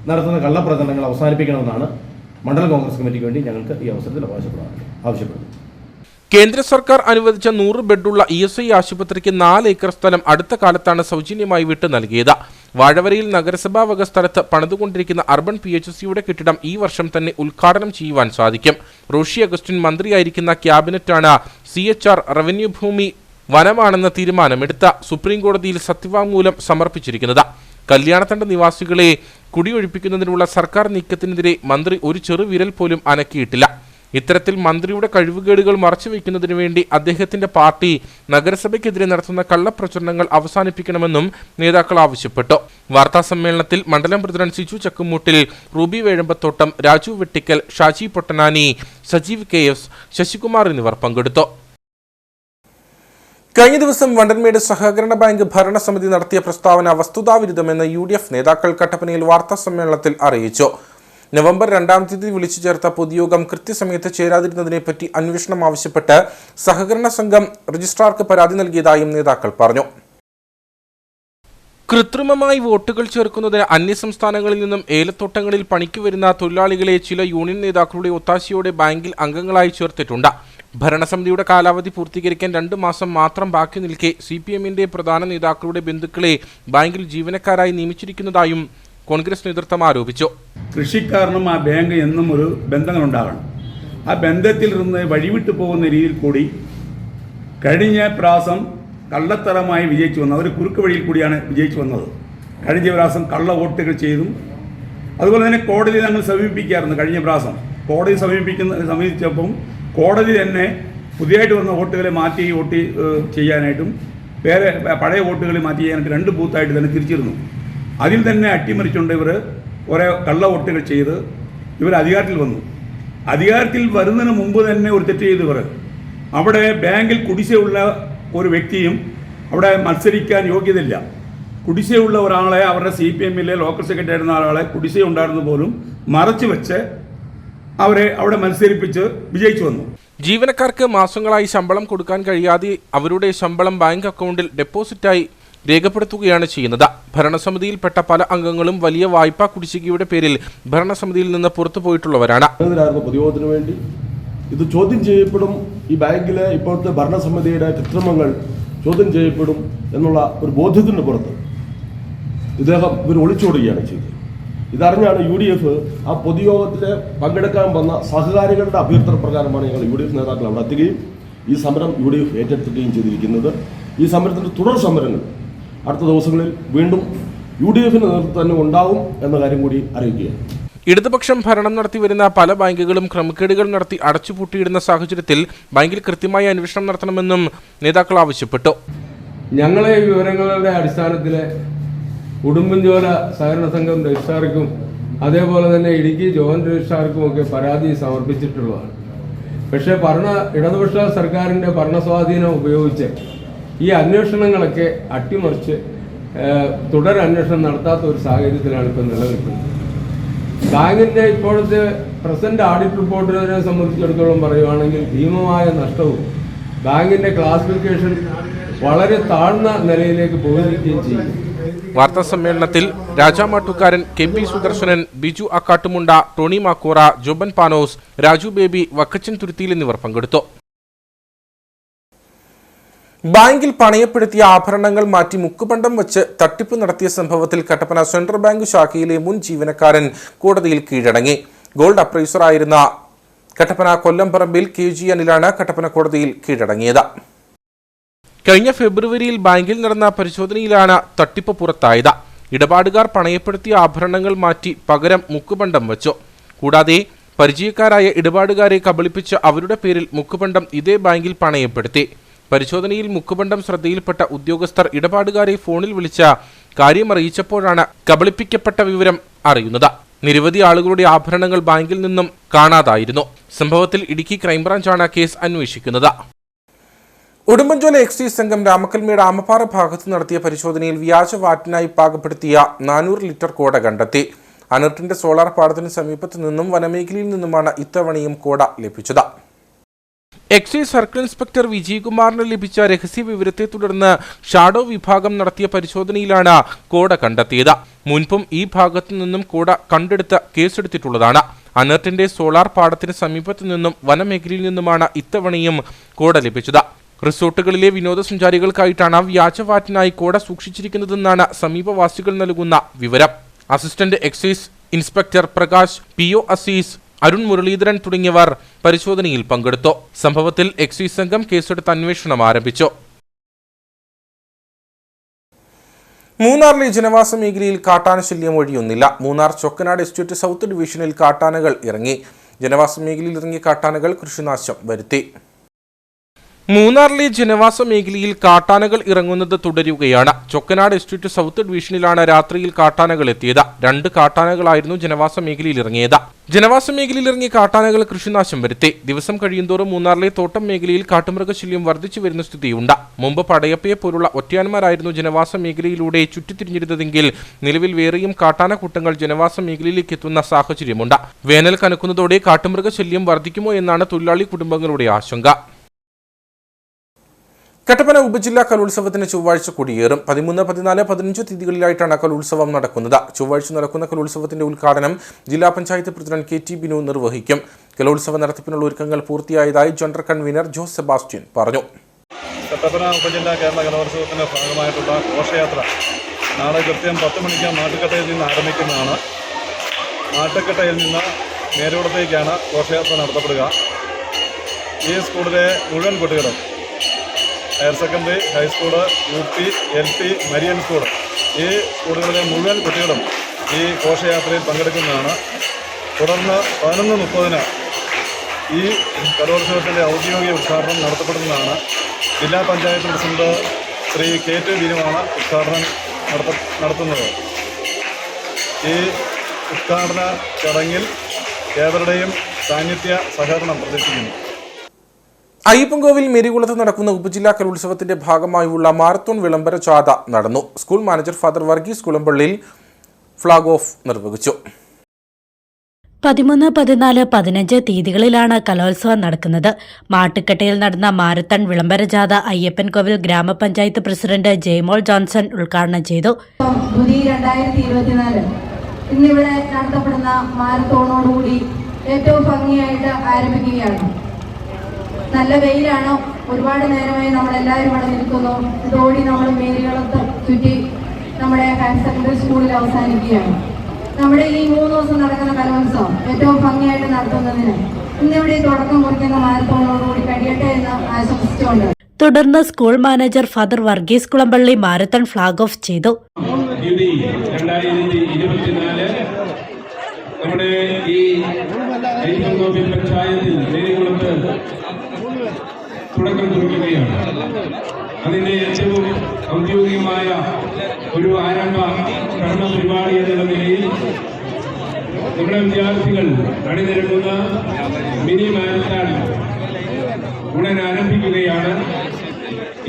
നടത്തുന്ന കള്ളപ്രചരണങ്ങൾ അവസാനിപ്പിക്കണമെന്നാണ് മണ്ഡലം കോൺഗ്രസ് കമ്മിറ്റിക്ക് വേണ്ടി ഞങ്ങൾക്ക് ഈ അവസരത്തിൽ ആവശ്യപ്പെടുന്നു. കേന്ദ്ര സർക്കാർ അനുവദിച്ച 100 ബെഡുള്ള ESI ആശുപത്രിക്ക് 4 ഏക്കർ സ്ഥലം അടുത്ത കാലത്താണ് സൗജന്യമായി വിട്ടു നൽകിയത്. വാഴവരയിൽ നഗരസഭാ വക സ്ഥലത്ത് പണിതുകൊണ്ടിരിക്കുന്ന അർബൻ PHCയുടെ കെട്ടിടം ഈ വർഷം തന്നെ ഉദ്ഘാടനം ചെയ്യുവാൻ സാധിക്കും. റോഷി അഗസ്റ്റിൻ മന്ത്രിയായിരിക്കുന്ന ക്യാബിനറ്റാണ് CHR റവന്യൂ ഭൂമി വനമാണെന്ന തീരുമാനമെടുത്ത സുപ്രീം കോടതിയിൽ സത്യവാങ്മൂലം സമർപ്പിച്ചിരിക്കുന്നത്. കല്യാണത്തണ്ട് നിവാസികളെ കുടിയൊഴിപ്പിക്കുന്നതിനുള്ള സർക്കാർ നീക്കത്തിനെതിരെ മന്ത്രി ഒരു ചെറുവിരൽ പോലും അനക്കിയിട്ടില്ല. ഇത്തരത്തിൽ മന്ത്രിയുടെ കഴിവുകേടുകൾ മറച്ചുവെക്കുന്നതിനു വേണ്ടി അദ്ദേഹത്തിന്റെ പാർട്ടി നഗരസഭയ്ക്കെതിരെ നടത്തുന്ന കള്ളപ്രചരണങ്ങൾ അവസാനിപ്പിക്കണമെന്നും നേതാക്കൾ ആവശ്യപ്പെട്ടു. വാർത്താസമ്മേളനത്തിൽ മണ്ഡലം president Siju Chakkumoottil, Ruby Vezhambathottam, Raju Vettikkal, Shaji Pottanani, Sajeev KS, Sasikumar എന്നിവർ പങ്കെടുത്തു. കഴിഞ്ഞ ദിവസം വണ്ടൻമേട് സഹകരണ ബാങ്ക് ഭരണസമിതി നടത്തിയ പ്രസ്താവന വസ്തുതാവിരുദ്ധമെന്ന് UDF നേതാക്കൾ കട്ടപ്പനയിൽ വാർത്താസമ്മേളനത്തിൽ അറിയിച്ചു. നവംബർ 2-ാം തീയതി വിളിച്ചു ചേർത്ത പൊതുയോഗം കൃത്യസമയത്ത് ചേരാതിരുന്നതിനെപ്പറ്റി അന്വേഷണം ആവശ്യപ്പെട്ട് സഹകരണ സംഘം രജിസ്ട്രാർക്ക് പരാതി നൽകിയതായും നേതാക്കൾ പറഞ്ഞു. കൃത്രിമമായി വോട്ടുകൾ ചേർക്കുന്നതിന് അന്യസംസ്ഥാനങ്ങളിൽ നിന്നും ഏലത്തോട്ടങ്ങളിൽ പണിക്ക് വരുന്ന തൊഴിലാളികളെ ചില യൂണിയൻ നേതാക്കളുടെ ഒത്താശയോടെ ബാങ്കിൽ അംഗങ്ങളായി ചേർത്തിട്ടുണ്ട്. ഭരണസമിതിയുടെ കാലാവധി പൂർത്തീകരിക്കാൻ 2 മാസം മാത്രം ബാക്കി നിൽക്കെ CPMന്റെ പ്രധാന നേതാക്കളുടെ ബന്ധുക്കളെ ബാങ്കിൽ ജീവനക്കാരായി നിയമിച്ചിരിക്കുന്നതായും കോൺഗ്രസ് നേതൃത്വം ആരോപിച്ചു. കൃഷിക്കാരനും ആ ബാങ്ക് എന്നും ഒരു ബന്ധങ്ങളുണ്ടാകണം. ആ ബന്ധത്തിൽ നിന്ന് വഴിവിട്ടു പോകുന്ന രീതിയിൽ കൂടി കഴിഞ്ഞ പ്രാവശ്യം കള്ളത്തരമായി വിജയിച്ചു വന്നത്, ഒരു കുറുക്ക് വഴിയിൽ കൂടിയാണ് വിജയിച്ചു വന്നത്. കഴിഞ്ഞ പ്രാവശ്യം കള്ള വോട്ടുകൾ ചെയ്തും അതുപോലെ തന്നെ കോടതി ഞങ്ങൾ സമീപിക്കാറുണ്ട്. കഴിഞ്ഞ പ്രാവശ്യം കോടതി സമീപിച്ചപ്പം കോടതി തന്നെ പുതിയതായിട്ട് വന്ന വോട്ടുകളെ മാറ്റി വോട്ട് ചെയ്യാനായിട്ടും പഴയ വോട്ടുകളെ മാറ്റി ചെയ്യാനായിട്ട് 2 ബൂത്തായിട്ട് തന്നെ തിരിച്ചിരുന്നു. അതിൽ തന്നെ അട്ടിമറിച്ചുകൊണ്ട് ഇവർ കുറേ കള്ള വോട്ടുകൾ ചെയ്ത് ഇവർ അധികാരത്തിൽ വന്നു. അധികാരത്തിൽ വരുന്നതിന് മുമ്പ് തന്നെ ഒരു തെറ്റ് ചെയ്തവർ അവിടെ ബാങ്കിൽ കുടിശ്ശികയുള്ള ഒരു വ്യക്തിയും അവിടെ മത്സരിക്കാൻ യോഗ്യതയില്ല. കുടിശ്ശികയുള്ള ഒരാളെ അവരുടെ CPMലെ ലോക്കൽ സെക്രട്ടറി ആയിരുന്ന ആളെ കുടിശ്ശിക ഉണ്ടായിരുന്നു പോലും മറച്ചു വെച്ച് അവരെ അവിടെ മത്സരിപ്പിച്ച് വിജയിച്ചു വന്നു. ജീവനക്കാർക്ക് മാസങ്ങളായി ശമ്പളം കൊടുക്കാൻ കഴിയാതെ അവരുടെ ശമ്പളം ബാങ്ക് അക്കൗണ്ടിൽ ഡെപ്പോസിറ്റായി രേഖപ്പെടുത്തുകയാണ് ചെയ്യുന്നത്. ഭരണസമിതിയിൽപ്പെട്ട പല അംഗങ്ങളും വലിയ വായ്പാ കുടിശ്ശികയുടെ പേരിൽ ഭരണസമിതിയിൽ നിന്ന് പുറത്തുപോയിട്ടുള്ളവരാണ്. പൊതുയോഗത്തിന് വേണ്ടി ഇത് ചോദ്യം ചെയ്യപ്പെടും, ഈ ബാങ്കിലെ ഇപ്പോഴത്തെ ഭരണസമിതിയുടെ കൃത്രിമങ്ങൾ ചോദ്യം ചെയ്യപ്പെടും എന്നുള്ള ഒരു ബോധ്യത്തിന് പുറത്ത് ഇവർ ഒളിച്ചോടുകയാണ് ചെയ്തത്. ഇതറിഞ്ഞാണ് UDF ആ പൊതുയോഗത്തിൽ പങ്കെടുക്കാൻ വന്ന സഹകാരികളുടെ അഭ്യർത്ഥന പ്രകാരമാണ് ഞങ്ങൾ UDF നേതാക്കൾ അവിടെ എത്തുകയും ഈ സമരം UDF ഏറ്റെടുക്കുകയും ചെയ്തിരിക്കുന്നത്. ഈ സമരത്തിൻ്റെ തുടർ സമരങ്ങൾ അടുത്ത ദിവസങ്ങളിൽ വീണ്ടും UDFന്റെ നേതൃത്വം തന്നെ ഉണ്ടാകും എന്ന കാര്യം കൂടി അറിയിക്കുകയാണ്. ഇടതുപക്ഷം ഭരണം നടത്തി വരുന്ന പല ബാങ്കുകളും ക്രമക്കേടുകൾ നടത്തി അടച്ചുപൂട്ടിയിടുന്ന സാഹചര്യത്തിൽ ബാങ്കിൽ കൃത്യമായ അന്വേഷണം നടത്തണമെന്നും നേതാക്കൾ ആവശ്യപ്പെട്ടു. ഞങ്ങളെ വിവരങ്ങളുടെ അടിസ്ഥാനത്തിൽ ഉടുമ്പൻചോല സഹകരണ സംഘം രജിസ്ട്രാർക്കും അതേപോലെ തന്നെ ഇടുക്കി ജോയിന്റ് രജിസ്ട്രാർക്കും ഒക്കെ പരാതി സമർപ്പിച്ചിട്ടുള്ളതാണ്. പക്ഷേ ഇടതുപക്ഷ സർക്കാരിൻ്റെ ഭരണസ്വാധീനം ഉപയോഗിച്ച് ഈ അന്വേഷണങ്ങളൊക്കെ അട്ടിമറിച്ച് തുടരന്വേഷണം നടത്താത്ത ഒരു സാഹചര്യത്തിലാണ് ഇപ്പോൾ നിലനിൽക്കുന്നത്. ബാങ്കിൻ്റെ ഇപ്പോഴത്തെ പ്രസന്റ് ഓഡിറ്റ് റിപ്പോർട്ടിനെ സംബന്ധിച്ചിടത്തോളം പറയുകയാണെങ്കിൽ ഭീമമായ നഷ്ടവും ബാങ്കിൻ്റെ ക്ലാസിഫിക്കേഷൻ വളരെ താഴ്ന്ന നിലയിലേക്ക് പോയിരിക്കുകയും ചെയ്യും. വാർത്താ സമ്മേളനത്തിൽ Rajamattukaran, KP Sudarsanan, Biju Akkattumunda, Tony Makkora, Joban Panos, Raju Baby, Vakkachan Thuruthiyil എന്നിവർ പങ്കെടുത്തു. ബാങ്കിൽ പണയപ്പെടുത്തിയ ആഭരണങ്ങൾ മാറ്റി മുക്കുപണ്ടം വെച്ച് തട്ടിപ്പ് നടത്തിയ സംഭവത്തിൽ കട്ടപ്പന സെൻട്രൽ ബാങ്ക് ശാഖയിലെ മുൻ ജീവനക്കാരൻ കോടതിയിൽ കീഴടങ്ങി. ഗോൾഡ് അപ്രൈസറായിരുന്ന കട്ടപ്പന കൊല്ലംപറമ്പിൽ KG അനിലാണ് കട്ടപ്പന കോടതിയിൽ കീഴടങ്ങിയത്. കഴിഞ്ഞ ഫെബ്രുവരിയിൽ ബാങ്കിൽ നടന്ന പരിശോധനയിലാണ് തട്ടിപ്പ് പുറത്തായത്. ഇടപാടുകാർ പണയപ്പെടുത്തിയ ആഭരണങ്ങൾ മാറ്റി പകരം മുക്കുപണ്ടം വെച്ചു. കൂടാതെ പരിചയക്കാരായ ഇടപാടുകാരെ കബളിപ്പിച്ച് അവരുടെ പേരിൽ മുക്കുപണ്ടം ഇതേ ബാങ്കിൽ പണയപ്പെടുത്തി. പരിശോധനയിൽ മുക്കുപണ്ടം ശ്രദ്ധയിൽപ്പെട്ട ഉദ്യോഗസ്ഥർ ഇടപാടുകാരെ ഫോണിൽ വിളിച്ച കാര്യമറിയിച്ചപ്പോഴാണ് കബളിപ്പിക്കപ്പെട്ട വിവരം അറിയുന്നത്. നിരവധി ആളുകളുടെ ആഭരണങ്ങൾ ബാങ്കിൽ നിന്നും കാണാതായിരുന്നു. സംഭവത്തിൽ ഇടുക്കി ക്രൈംബ്രാഞ്ചാണ് കേസ് അന്വേഷിക്കുന്നത്. ഉടുമ്പൻചോല എക്സൈസ് സംഘം രാമക്കൽമേട് ആമപ്പാറ ഭാഗത്ത് നടത്തിയ പരിശോധനയിൽ വ്യാജ വാറ്റിനായി പാകപ്പെടുത്തിയ 400 ലിറ്റർ കോട കണ്ടെത്തി. അനർട്ടിന്റെ സോളാർ പാടത്തിന് സമീപത്തു നിന്നും വനമേഖലയിൽ നിന്നുമാണ് ഇത്തവണയും കോട ലഭിച്ചത്. എക്സൈസ് സർക്കിൾ ഇൻസ്പെക്ടർ വിജയകുമാറിന് ലഭിച്ച രഹസ്യ വിവരത്തെ തുടർന്ന് ഷാഡോ വിഭാഗം നടത്തിയ പരിശോധനയിലാണ് കോട കണ്ടെത്തിയത്. മുൻപും ഈ ഭാഗത്തു നിന്നും കോട കണ്ടെടുത്ത് കേസെടുത്തിട്ടുള്ളതാണ്. അനർട്ടിന്റെ സോളാർ പാടത്തിന് സമീപത്തു നിന്നും വനമേഖലയിൽ നിന്നുമാണ് ഇത്തവണയും കോട ലഭിച്ചത്. റിസോർട്ടുകളിലെ വിനോദസഞ്ചാരികൾക്കായിട്ടാണ് വ്യാജവാറ്റിനായി കോട സൂക്ഷിച്ചിരിക്കുന്നതെന്നാണ് സമീപവാസികൾ നൽകുന്ന വിവരം. Assistant excise inspector Prakash, PO Aziz, Arun Muraleedharan തുടങ്ങിയവർ പരിശോധനയിൽ പങ്കെടുത്തു. സംഭവത്തിൽ എക്സൈസ് സംഘം കേസെടുത്ത് അന്വേഷണം ആരംഭിച്ചു. മൂന്നാറിലെ ജനവാസ മേഖലയിൽ കാട്ടാന ശല്യം ഒഴിയുന്നില്ല. മൂന്നാർ ചൊക്കനാട് എസ്റ്റേറ്റ് സൗത്ത് ഡിവിഷനിൽ കാട്ടാനകൾ ഇറങ്ങി. ജനവാസ മേഖലയിൽ ഇറങ്ങിയ കാട്ടാനകൾ കൃഷിനാശം വരുത്തി. മൂന്നാറിലെ ജനവാസ മേഖലയിൽ കാട്ടാനകൾ ഇറങ്ങുന്നത് തുടരുകയാണ്. ചൊക്കനാട് എസ്റ്റേറ്റ് സൗത്ത് ഡിവിഷനിലാണ് രാത്രിയിൽ കാട്ടാനകൾ എത്തിയത്. 2 കാട്ടാനകളായിരുന്നു ജനവാസ മേഖലയിൽ ഇറങ്ങിയത്. ജനവാസ മേഖലയിൽ ഇറങ്ങിയ കാട്ടാനകൾ കൃഷിനാശം വരുത്തി. ദിവസം കഴിയുന്തോറും മൂന്നാറിലെ തോട്ടം മേഖലയിൽ കാട്ടുമൃഗശല്യം വർദ്ധിച്ചു വരുന്ന സ്ഥിതിയുണ്ട്. മുമ്പ് പടയപ്പയെ പോലുള്ള ഒറ്റയാന്മാരായിരുന്നു ജനവാസ മേഖലയിലൂടെ ചുറ്റിത്തിരിഞ്ഞിരുന്നതെങ്കിൽ നിലവിൽ വേറെയും കാട്ടാന കൂട്ടങ്ങൾ ജനവാസ മേഖലയിലേക്ക് എത്തുന്ന സാഹചര്യമുണ്ട്. വേനൽ കനക്കുന്നതോടെ കാട്ടുമൃഗശല്യം വർദ്ധിക്കുമോ എന്നാണ് തൊഴിലാളി കുടുംബങ്ങളുടെ ആശങ്ക. കട്ടപ്പന ഉപജില്ലാ കലോത്സവത്തിന് ചൊവ്വാഴ്ച കൊടിയേറും. 13, 14, 15 തീയതികളിലായിട്ടാണ് കലോത്സവം നടക്കുന്നത്. ചൊവ്വാഴ്ച നടക്കുന്ന കലോത്സവത്തിന്റെ ഉദ്ഘാടനം ജില്ലാ പഞ്ചായത്ത് പ്രസിഡന്റ് KT ബിനു നിർവഹിക്കും. കലോത്സവ നടത്തിപ്പിനുള്ള ഒരുക്കങ്ങൾ പൂർത്തിയായതായി ജനറൽ കൺവീനർ ജോസ് സെബാസ്റ്റ്യൻ പറഞ്ഞു. കട്ടപ്പന ഉപജില്ലാ കേരള കലോത്സവത്തിന്റെ ഭാഗമായിട്ടുള്ള ഘോഷയാത്ര നാളെ കൃത്യം 10 മണിക്ക് നാട്ടുകട്ടയിൽ നിന്ന് ആരംഭിക്കുന്നതാണ്. നാട്ടുകട്ടയിൽ നിന്ന് മേരൂടത്തേക്കാണ് ഘോഷയാത്ര നടത്തപ്പെടുക. ഈ സ്കൂളിലെ മുഴുവൻ കുട്ടികളും higher secondary, high school, UP, LP, Marian school ഈ സ്കൂളുകളിലെ മുഴുവൻ കുട്ടികളും ഈ ഘോഷയാത്രയിൽ പങ്കെടുക്കുന്നതാണ്. തുടർന്ന് 11:30 ഈ കലോത്സവത്തിൻ്റെ ഔദ്യോഗിക ഉദ്ഘാടനം നടത്തപ്പെടുന്നതാണ്. ജില്ലാ പഞ്ചായത്ത് പ്രസിഡന്റ് ശ്രീ KT ബിനുവാണ് ഉദ്ഘാടനം നടത്തുന്നത്. ഈ ഉദ്ഘാടന ചടങ്ങിൽ ഏവരുടെയും സാന്നിധ്യ സഹകരണം പ്രതീക്ഷിക്കുന്നു. അയ്യപ്പൻകോവിൽ മേരികുളത്ത് നടക്കുന്ന ഉപജില്ലാ കലോത്സവത്തിന്റെ ഭാഗമായുള്ള മാരത്തോൺ വിളംബര ജാഥ നടന്നു. School manager father Varghese Kulampallil flag off നിർവഹിച്ചു. 13, 14, 15 തീയതികളിലാണ് കലോത്സവം നടക്കുന്നത്. മാട്ടുക്കട്ടയിൽ നടന്ന മാരത്തൺ വിളംബര ജാഥ അയ്യപ്പൻകോവിൽ ഗ്രാമപഞ്ചായത്ത് പ്രസിഡന്റ് ജെയ്മോൾ ജോൺസൺ ഉദ്ഘാടനം ചെയ്തു. 2024 ഇന്നിവിടെ നടത്തപ്പെടുന്ന മാരത്തോണോടുകൂടി ഏറ്റവും ഭംഗിയായിട്ട് ആരംഭിക്കുകയാണ്. നല്ല വെയിലാണ്. ഒരുപാട് നേരമായി നമ്മളെല്ലാവരും ഇവിടെ നിൽക്കുന്നു. ഇതോടി നമ്മൾ മേരികളത്ത് ചുറ്റി നമ്മുടെ ഹയർ സെക്കൻഡറി സ്കൂളിൽ അവസാനിക്കുകയാണ്. നമ്മുടെ ഈ 3 ദിവസം നടക്കുന്ന കലോത്സവം ഏറ്റവും ഭംഗിയായിട്ട് നടത്തുന്നതിന് ഇന്നിവിടെ തുടക്കം കുറിക്കുന്ന മാരത്തോണോടുകൂടി കഴിയട്ടെ എന്ന് ആശംസിച്ചുകൊണ്ട് തുടർന്ന് school manager father Varghese Kulampalli marathon flag off ചെയ്തു. നമ്മുടെ ഈ അയ്യപ്പൻകോവിൽ പഞ്ചായത്തിൽ മേരികുളത്ത് തുടക്കം കുറിക്കുകയാണ്. അതിൻ്റെ ഏറ്റവും ഔദ്യോഗികമായ ഒരു ആരംഭ കർമ്മ പരിപാടി എന്ന നിലയിൽ നമ്മുടെ വിദ്യാർത്ഥികൾ അണിനിരക്കുന്ന മിനി മാരത്തൺ ഉടൻ ആരംഭിക്കുകയാണ്.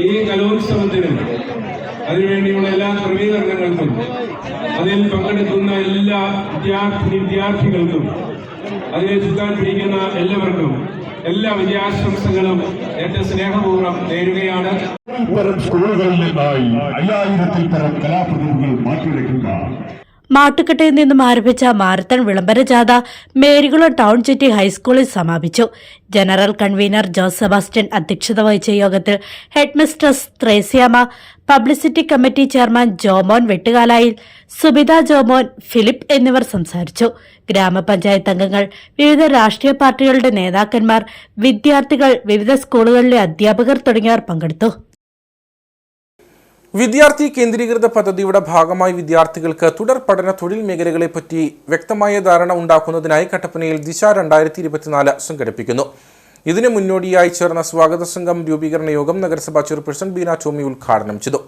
ഈ കലോത്സവത്തിന് അതിനുവേണ്ടിയുള്ള എല്ലാ ക്രമീകരണങ്ങൾക്കും അതിൽ പങ്കെടുക്കുന്ന എല്ലാ വിദ്യാർത്ഥികൾക്കും അതിനെ ചുറ്റാൻ പിടിക്കുന്ന എല്ലാവർക്കും എല്ലാ വിജയാശംസകളും ഏറ്റവും സ്നേഹപൂർവ്വം നേരുകയാണ്. സ്കൂളുകളിൽ നിന്നായി 5000-ൽ പരം കലാപ്രതിഭകൾ മാറ്റിവെക്കുക. മാട്ടുക്കട്ടയിൽ നിന്നും ആരംഭിച്ച മാരത്തൺ വിളംബര ജാഥ മേരികുളം ടൗൺ സിറ്റി ഹൈസ്കൂളിൽ സമാപിച്ചു. ജനറൽ കൺവീനർ ജോസ് സെബാസ്റ്റ്യൻ അധ്യക്ഷത വഹിച്ച യോഗത്തിൽ head mistress Tresiamma, publicity committee chairman Jomon Vettukalayil, Subitha Jomon, Philip എന്നിവർ സംസാരിച്ചു. ഗ്രാമപഞ്ചായത്ത് അംഗങ്ങൾ, വിവിധ രാഷ്ട്രീയ പാർട്ടികളുടെ നേതാക്കന്മാർ, വിദ്യാർത്ഥികൾ, വിവിധ സ്കൂളുകളിലെ അധ്യാപകർ തുടങ്ങിയവർ പങ്കെടുത്തു. വിദ്യാർത്ഥി കേന്ദ്രീകൃത പദ്ധതിയുടെ ഭാഗമായി വിദ്യാർത്ഥികൾക്ക് തുടർ പഠന തൊഴിൽ മേഖലകളെപ്പറ്റി വ്യക്തമായ ധാരണ ഉണ്ടാക്കുന്നതിനായി കട്ടപ്പനയിൽ ദിശ 2024 സംഘടിപ്പിക്കുന്നു. ഇതിനു മുന്നോടിയായി ചേർന്ന സ്വാഗത സംഘം രൂപീകരണ യോഗം നഗരസഭാ ചെയർപേഴ്സൺ ബീന ടോമി ഉദ്ഘാടനം ചെയ്തു.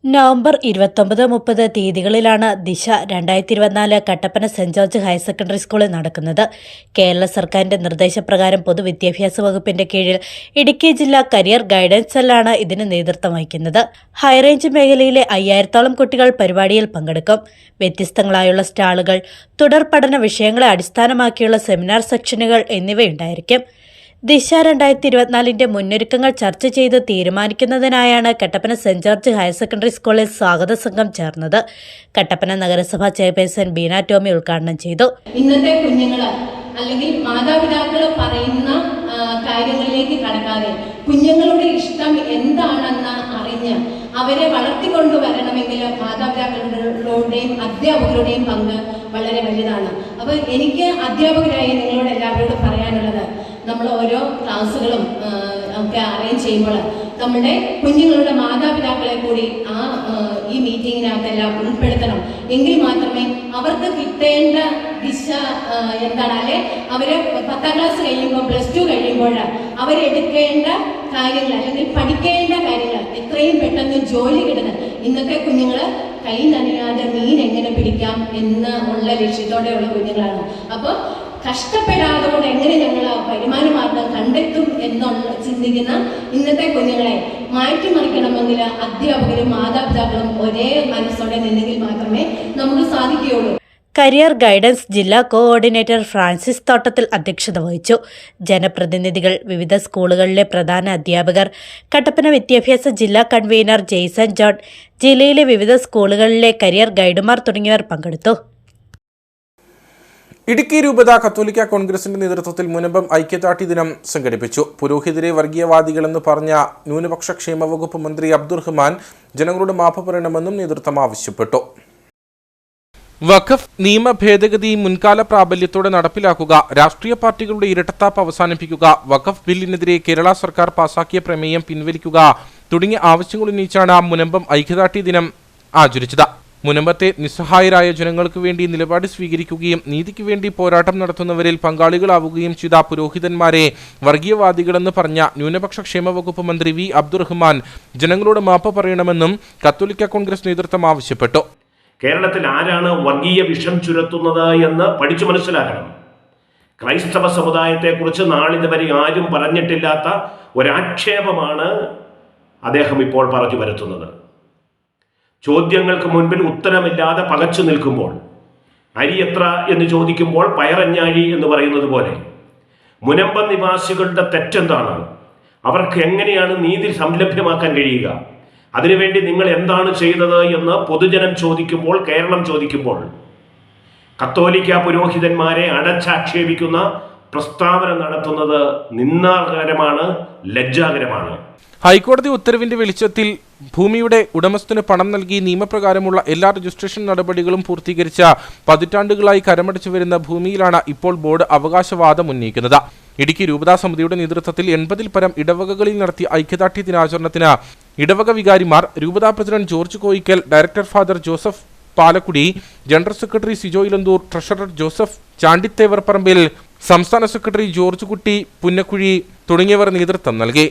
നവംബർ 29-30 തീയതികളിലാണ് ദിശ 2024 Kattappana Saint George higher secondary സ്കൂളിൽ നടക്കുന്നത്. കേരള സർക്കാരിന്റെ നിർദ്ദേശപ്രകാരം പൊതുവിദ്യാഭ്യാസ വകുപ്പിന്റെ കീഴിൽ ഇടുക്കി ജില്ലാ കരിയർ ഗൈഡൻസ് സെല്ലാണ് ഇതിന് നേതൃത്വം വഹിക്കുന്നത്. ഹൈറേഞ്ച് മേഖലയിലെ 5000-ഓളം കുട്ടികൾ പരിപാടിയിൽ പങ്കെടുക്കും. വ്യത്യസ്തങ്ങളായുള്ള സ്റ്റാളുകൾ, തുടർ പഠന വിഷയങ്ങളെ അടിസ്ഥാനമാക്കിയുള്ള സെമിനാർ സെക്ഷനുകൾ എന്നിവയുണ്ടായിരിക്കും. ദിശ 2024 മുന്നൊരുക്കങ്ങൾ ചർച്ച ചെയ്ത് തീരുമാനിക്കുന്നതിനായാണ് Kattappana Saint George higher secondary സ്കൂളിൽ സ്വാഗത സംഘം ചേർന്നത്. കട്ടപ്പന നഗരസഭാ ചെയർപേഴ്സൺ ബീന ടോമി ഉദ്ഘാടനം ചെയ്തു. ഇന്നത്തെ കുഞ്ഞുങ്ങൾ അല്ലെങ്കിൽ മാതാപിതാക്കൾ പറയുന്ന കാര്യങ്ങളിലേക്ക് കടക്കാതെ കുഞ്ഞുങ്ങളുടെ ഇഷ്ടം എന്താണെന്ന് അറിഞ്ഞ് അവരെ വളർത്തിക്കൊണ്ടുവരണമെങ്കിൽ മാതാപിതാക്കളുടെയും അധ്യാപകരുടെയും പങ്ക് വളരെ വലുതാണ്. അപ്പോൾ എനിക്ക് അധ്യാപകരായി നിങ്ങളോട് എല്ലാവരോടും പറയാനുള്ളത്, നമ്മൾ ഓരോ ക്ലാസ്സുകളും ഒക്കെ അറേഞ്ച് ചെയ്യുമ്പോൾ നമ്മുടെ കുഞ്ഞുങ്ങളുടെ മാതാപിതാക്കളെ കൂടി ഈ മീറ്റിങ്ങിനകത്തെല്ലാം ഉൾപ്പെടുത്തണം. എങ്കിൽ മാത്രമേ അവർക്ക് കിട്ടേണ്ട ദിശ എന്താണ്, അല്ലെ അവര് 10ാം ക്ലാസ് കഴിയുമ്പോൾ, +2 കഴിയുമ്പോൾ അവരെടുക്കേണ്ട കാര്യങ്ങൾ അല്ലെങ്കിൽ പഠിക്കേണ്ട കാര്യങ്ങൾ എത്രയും പെട്ടെന്ന് ജോലി കിട്ടുന്നത്. ഇന്നത്തെ കുഞ്ഞുങ്ങൾ കൈ നനയാതെ മീൻ എങ്ങനെ പിടിക്കാം എന്ന് ഉള്ള ലക്ഷ്യത്തോടെയുള്ള കുഞ്ഞുങ്ങളാണ്. അപ്പോൾ കഷ്ടപ്പെടാതെ എങ്ങനെ ഞങ്ങൾ വരുമാന മാർഗം കണ്ടെത്തും എന്നുള്ള ചിന്തിക്കുന്ന ഇന്നത്തെ കുഞ്ഞുങ്ങളെ മാറ്റിമറിക്കണമെങ്കിൽ അധ്യാപകരും മാതാപിതാക്കളും ഒരേ മനസ്സോടെ നിന്നെങ്കിൽ മാത്രമേ നമുക്ക് സാധിക്കുകയുള്ളൂ. കരിയർ ഗൈഡൻസ് ജില്ലാ കോഓർഡിനേറ്റർ ഫ്രാൻസിസ് തോട്ടത്തിൽ അധ്യക്ഷത വഹിച്ചു. ജനപ്രതിനിധികൾ, വിവിധ സ്കൂളുകളിലെ പ്രധാന അധ്യാപകർ, കട്ടപ്പന വിദ്യാഭ്യാസ ജില്ലാ കൺവീനർ ജെയ്സൺ ജോൺ, ജില്ലയിലെ വിവിധ സ്കൂളുകളിലെ കരിയർ ഗൈഡുമാർ തുടങ്ങിയവർ പങ്കെടുത്തു. ഇടുക്കി രൂപത കത്തോലിക്ക കോൺഗ്രസിന്റെ നേതൃത്വത്തിൽ മുനമ്പം ഐക്യദാർഢ്യ ദിനം സംഘടിപ്പിച്ചു. പുരോഹിതരെ വർഗീയവാദികളെന്ന് പറഞ്ഞ ന്യൂനപക്ഷ ക്ഷേമ വകുപ്പ് മന്ത്രി അബ്ദുറഹ്മാൻ ജനങ്ങളോട് മാപ്പ് പറയണമെന്നും നേതൃത്വം ആവശ്യപ്പെട്ടു. വഖഫ് നിയമ ഭേദഗതി മുൻകാല പ്രാബല്യത്തോടെ നടപ്പിലാക്കുക, രാഷ്ട്രീയ പാർട്ടികളുടെ ഇരട്ടത്താപ്പ് അവസാനിപ്പിക്കുക, വഖഫ് ബില്ലിനെതിരെ കേരള സർക്കാർ പാസാക്കിയ പ്രമേയം പിൻവലിക്കുക തുടങ്ങിയ ആവശ്യങ്ങൾ ഉന്നയിച്ചാണ് മുനമ്പം ഐക്യദാർഢ്യ ദിനം ആചരിച്ചത്. മുനമ്പത്തെ നിസ്സഹായരായ ജനങ്ങൾക്ക് വേണ്ടി നിലപാട് സ്വീകരിക്കുകയും നീതിക്ക് വേണ്ടി പോരാട്ടം നടത്തുന്നവരിൽ പങ്കാളികളാവുകയും ചെയ്ത പുരോഹിതന്മാരെ വർഗീയവാദികളെന്ന് പറഞ്ഞ ന്യൂനപക്ഷ ക്ഷേമ വകുപ്പ് മന്ത്രി വി അബ്ദുറഹ്മാൻ ജനങ്ങളോട് മാപ്പ് പറയണമെന്നും കത്തോലിക്ക കോൺഗ്രസ് നേതൃത്വം ആവശ്യപ്പെട്ടു. കേരളത്തിൽ ആരാണ് വർഗീയ വിഷം ചുരത്തുന്നത് എന്ന് പഠിച്ചു മനസ്സിലാക്കണം. ക്രൈസ്തവ സമുദായത്തെക്കുറിച്ച് നാളിതുവരെ ആരും പറഞ്ഞിട്ടില്ലാത്ത ഒരാക്ഷേപമാണ് അദ്ദേഹം ഇപ്പോൾ പറഞ്ഞു വരുത്തുന്നത്. ചോദ്യങ്ങൾക്ക് മുൻപിൽ ഉത്തരമില്ലാതെ പകച്ചു നിൽക്കുമ്പോൾ, അരി എത്ര എന്ന് ചോദിക്കുമ്പോൾ പയറഞ്ഞാഴി എന്ന് പറയുന്നത് പോലെ മുനമ്പം നിവാസികളുടെ തെറ്റെന്താണ്, അവർക്ക് എങ്ങനെയാണ് നീതി സംലഭ്യമാക്കാൻ കഴിയുക, അതിനുവേണ്ടി നിങ്ങൾ എന്താണ് ചെയ്തത് എന്ന് പൊതുജനം ചോദിക്കുമ്പോൾ, കേരളം ചോദിക്കുമ്പോൾ കത്തോലിക്ക പുരോഹിതന്മാരെ അടച്ചാക്ഷേപിക്കുന്ന പ്രസ്താവന നടത്തുന്നത് നിന്ദാകരമാണ്, ലജ്ജാകരമാണ്. ഹൈക്കോടതി ഉത്തരവിന്റെ വെളിച്ചത്തിൽ ഭൂമിയുടെ ഉടമസ്ഥന് പണം നൽകി നിയമപ്രകാരമുള്ള എല്ലാ രജിസ്ട്രേഷൻ നടപടികളും പൂർത്തീകരിച്ച പതിറ്റാണ്ടുകളായി കരമടച്ചു വരുന്ന ഭൂമിയിലാണ് ഇപ്പോൾ ബോർഡ് അവകാശവാദം ഉന്നയിക്കുന്നത്. ഇടുക്കി രൂപതാ സമിതിയുടെ നേതൃത്വത്തിൽ 80-ൽ പരം ഇടവകകളിൽ നടത്തിയ ഐക്യദാർഢ്യ ദിനാചരണത്തിന് ഇടവക വികാരിമാർ, രൂപതാ president George Koickal, director father Joseph Palakkudy, general secretary Sijo Elanthoor, treasurer Joseph Chandithevar Parambil, സംസ്ഥാന സെക്രട്ടറി ജോർജ് കുട്ടി പുന്നക്കുഴി തുടങ്ങിയവർ നേതൃത്വം നൽകി.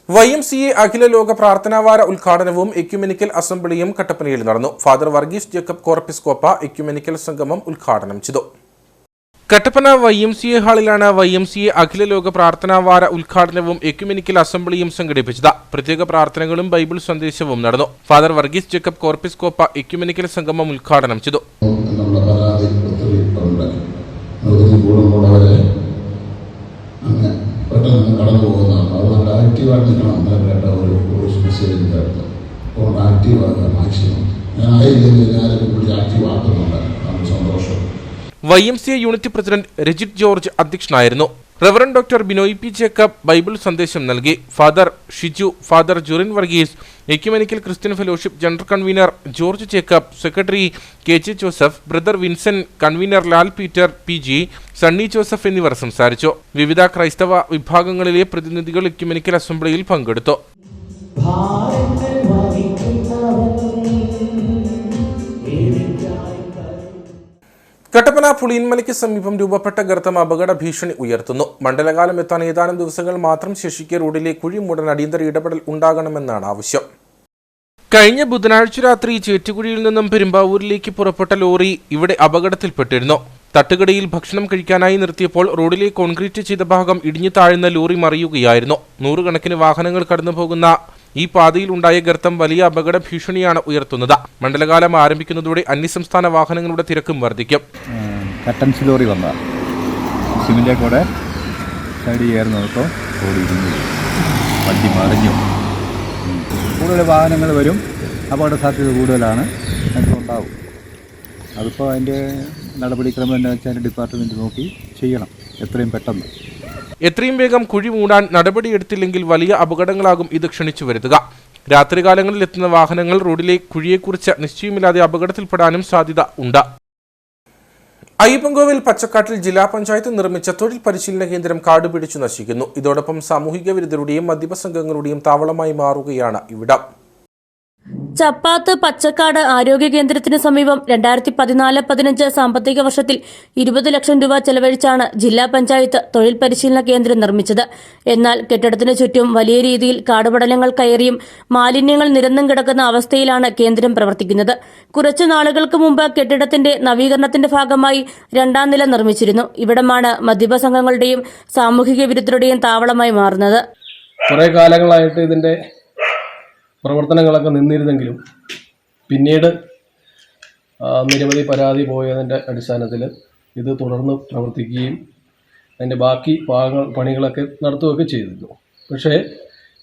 YMCA അഖില ലോക പ്രാർത്ഥനാവാര ഉദ്ഘാടനവും എക്യുമെനിക്കൽ അസംബ്ലിയും കട്ടപ്പനയിൽ നടന്നു. Father Varghese Jacob Corepiscopa ecumenical സംഗമം ഉദ്ഘാടനം ചെയ്തു. കട്ടപ്പന YMCA ഹാളിലാണ് YMCA അഖില ലോക പ്രാർത്ഥനാവാര ഉദ്ഘാടനവും എക്യുമെനിക്കൽ അസംബ്ലിയും സംഘടിപ്പിച്ചത്. പ്രത്യേക പ്രാർത്ഥനകളും ബൈബിൾ സന്ദേശവും നടന്നു. Father Varghese Jacob Corepiscopa ecumenical സംഗമം ഉദ്ഘാടനം ചെയ്തു. YMCA unit president Rajith George അധ്യക്ഷനായിരുന്നു. Reverend doctor Binoy P Jacob Bible സന്ദേശം നൽകി. Father Shiju, father Jurin Varghese, ecumenical Christian fellowship general convener George Jacob, secretary KJ Joseph, brother Vincent, convener Lal Peter PG, Sunny Joseph എന്നിവർ സംസാരിച്ചു. വിവിധ ക്രൈസ്തവ വിഭാഗങ്ങളിലെ പ്രതിനിധികൾ എക്യുമെനിക്കൽ അസംബ്ലിയിൽ പങ്കെടുത്തു. കട്ടപ്പന പുളിയൻമലയ്ക്ക് സമീപം രൂപപ്പെട്ട ഗർത്തം അപകട ഭീഷണി ഉയർത്തുന്നു. മണ്ഡലകാലം എത്താൻ ഏതാനും ദിവസങ്ങൾ മാത്രം ശേഷിക്കെ റോഡിലെ കുഴി മൂടാൻ അടിയന്തര ഇടപെടൽ ഉണ്ടാകണമെന്നാണ് ആവശ്യം. കഴിഞ്ഞ ബുധനാഴ്ച രാത്രി ചേറ്റുകുഴിയിൽ നിന്നും പെരുമ്പാവൂരിലേക്ക് പുറപ്പെട്ട ലോറി ഇവിടെ അപകടത്തിൽപ്പെട്ടിരുന്നു. തട്ടുകടയിൽ ഭക്ഷണം കഴിക്കാനായി നിർത്തിയപ്പോൾ റോഡിലെ കോൺക്രീറ്റ് ചെയ്ത ഭാഗം ഇടിഞ്ഞു താഴ്ന്ന ലോറി മറിയുകയായിരുന്നു. നൂറുകണക്കിന് വാഹനങ്ങൾ കടന്നുപോകുന്ന ഈ പാതയിൽ ഉണ്ടായ ഗർത്തം വലിയ അപകട ഭീഷണിയാണ് ഉയർത്തുന്നത്. മണ്ഡലകാലം ആരംഭിക്കുന്നതോടെ അന്യസംസ്ഥാന വാഹനങ്ങളുടെ തിരക്കും വർദ്ധിക്കും. കട്ടൻസ് ലോറി വന്ന സിമിൻ്റെ കൂടെ സൈഡിൽ കയറുന്നപ്പോൾ ഓടി വണ്ടി മറിഞ്ഞു. കൂടുതൽ വാഹനങ്ങൾ വരും, അപകട സാധ്യത കൂടുതലാണ്, ഉണ്ടാവും. അതിപ്പോൾ അതിൻ്റെ നടപടിക്രമം എന്താ വെച്ചാൽ ഡിപ്പാർട്ട്മെൻറ്റ് നോക്കി ചെയ്യണം എത്രയും പെട്ടെന്ന്. എത്രയും വേഗം കുഴി മൂടാൻ നടപടിയെടുത്തില്ലെങ്കിൽ വലിയ അപകടങ്ങളാകും ഇത് ക്ഷണിച്ചു വരുത്തുക. രാത്രികാലങ്ങളിൽ എത്തുന്ന വാഹനങ്ങൾ റോഡിലെ കുഴിയെക്കുറിച്ച് നിശ്ചയമില്ലാതെ അപകടത്തിൽപ്പെടാനും സാധ്യത ഉണ്ട്. അയ്യപ്പൻകോവിൽ പച്ചക്കാട്ടിൽ ജില്ലാ പഞ്ചായത്ത് നിർമ്മിച്ച തൊഴിൽ പരിശീലന കേന്ദ്രം കാടുപിടിച്ചു നശിക്കുന്നു. ഇതോടൊപ്പം സാമൂഹിക വിരുദ്ധരുടെയും മദ്യപ സംഘങ്ങളുടെയും താവളമായി മാറുകയാണ് ഇവിടം. ചപ്പാത്ത് പച്ചക്കാട് ആരോഗ്യ കേന്ദ്രത്തിന് സമീപം 2014-15 സാമ്പത്തിക വർഷത്തിൽ 20 ലക്ഷം രൂപ ചെലവഴിച്ചാണ് ജില്ലാ പഞ്ചായത്ത് തൊഴിൽ പരിശീലന കേന്ദ്രം നിർമ്മിച്ചത്. എന്നാൽ കെട്ടിടത്തിന് ചുറ്റും വലിയ രീതിയിൽ കാടുപടലങ്ങൾ കയറിയും മാലിന്യങ്ങൾ നിരന്നും കിടക്കുന്ന അവസ്ഥയിലാണ് കേന്ദ്രം പ്രവർത്തിക്കുന്നത്. കുറച്ചു നാളുകൾക്ക് മുമ്പ് കെട്ടിടത്തിന്റെ നവീകരണത്തിന്റെ ഭാഗമായി 2ാം നില നിർമ്മിച്ചിരുന്നു. ഇവിടമാണ് മദ്യപ സംഘങ്ങളുടെയും സാമൂഹിക വിരുദ്ധരുടെയും താവളമായി മാറുന്നത്. കുറേ കാലങ്ങളായിട്ട് ഇതിന്റെ പ്രവർത്തനങ്ങളൊക്കെ നിന്നിരുന്നെങ്കിലും പിന്നീട് നിരവധി പരാതി പോയതിൻ്റെ അടിസ്ഥാനത്തിൽ ഇത് തുടർന്ന് പ്രവർത്തിക്കുകയും അതിൻ്റെ ബാക്കി പണികളൊക്കെ നടത്തുകയൊക്കെ ചെയ്തിരുന്നു. പക്ഷേ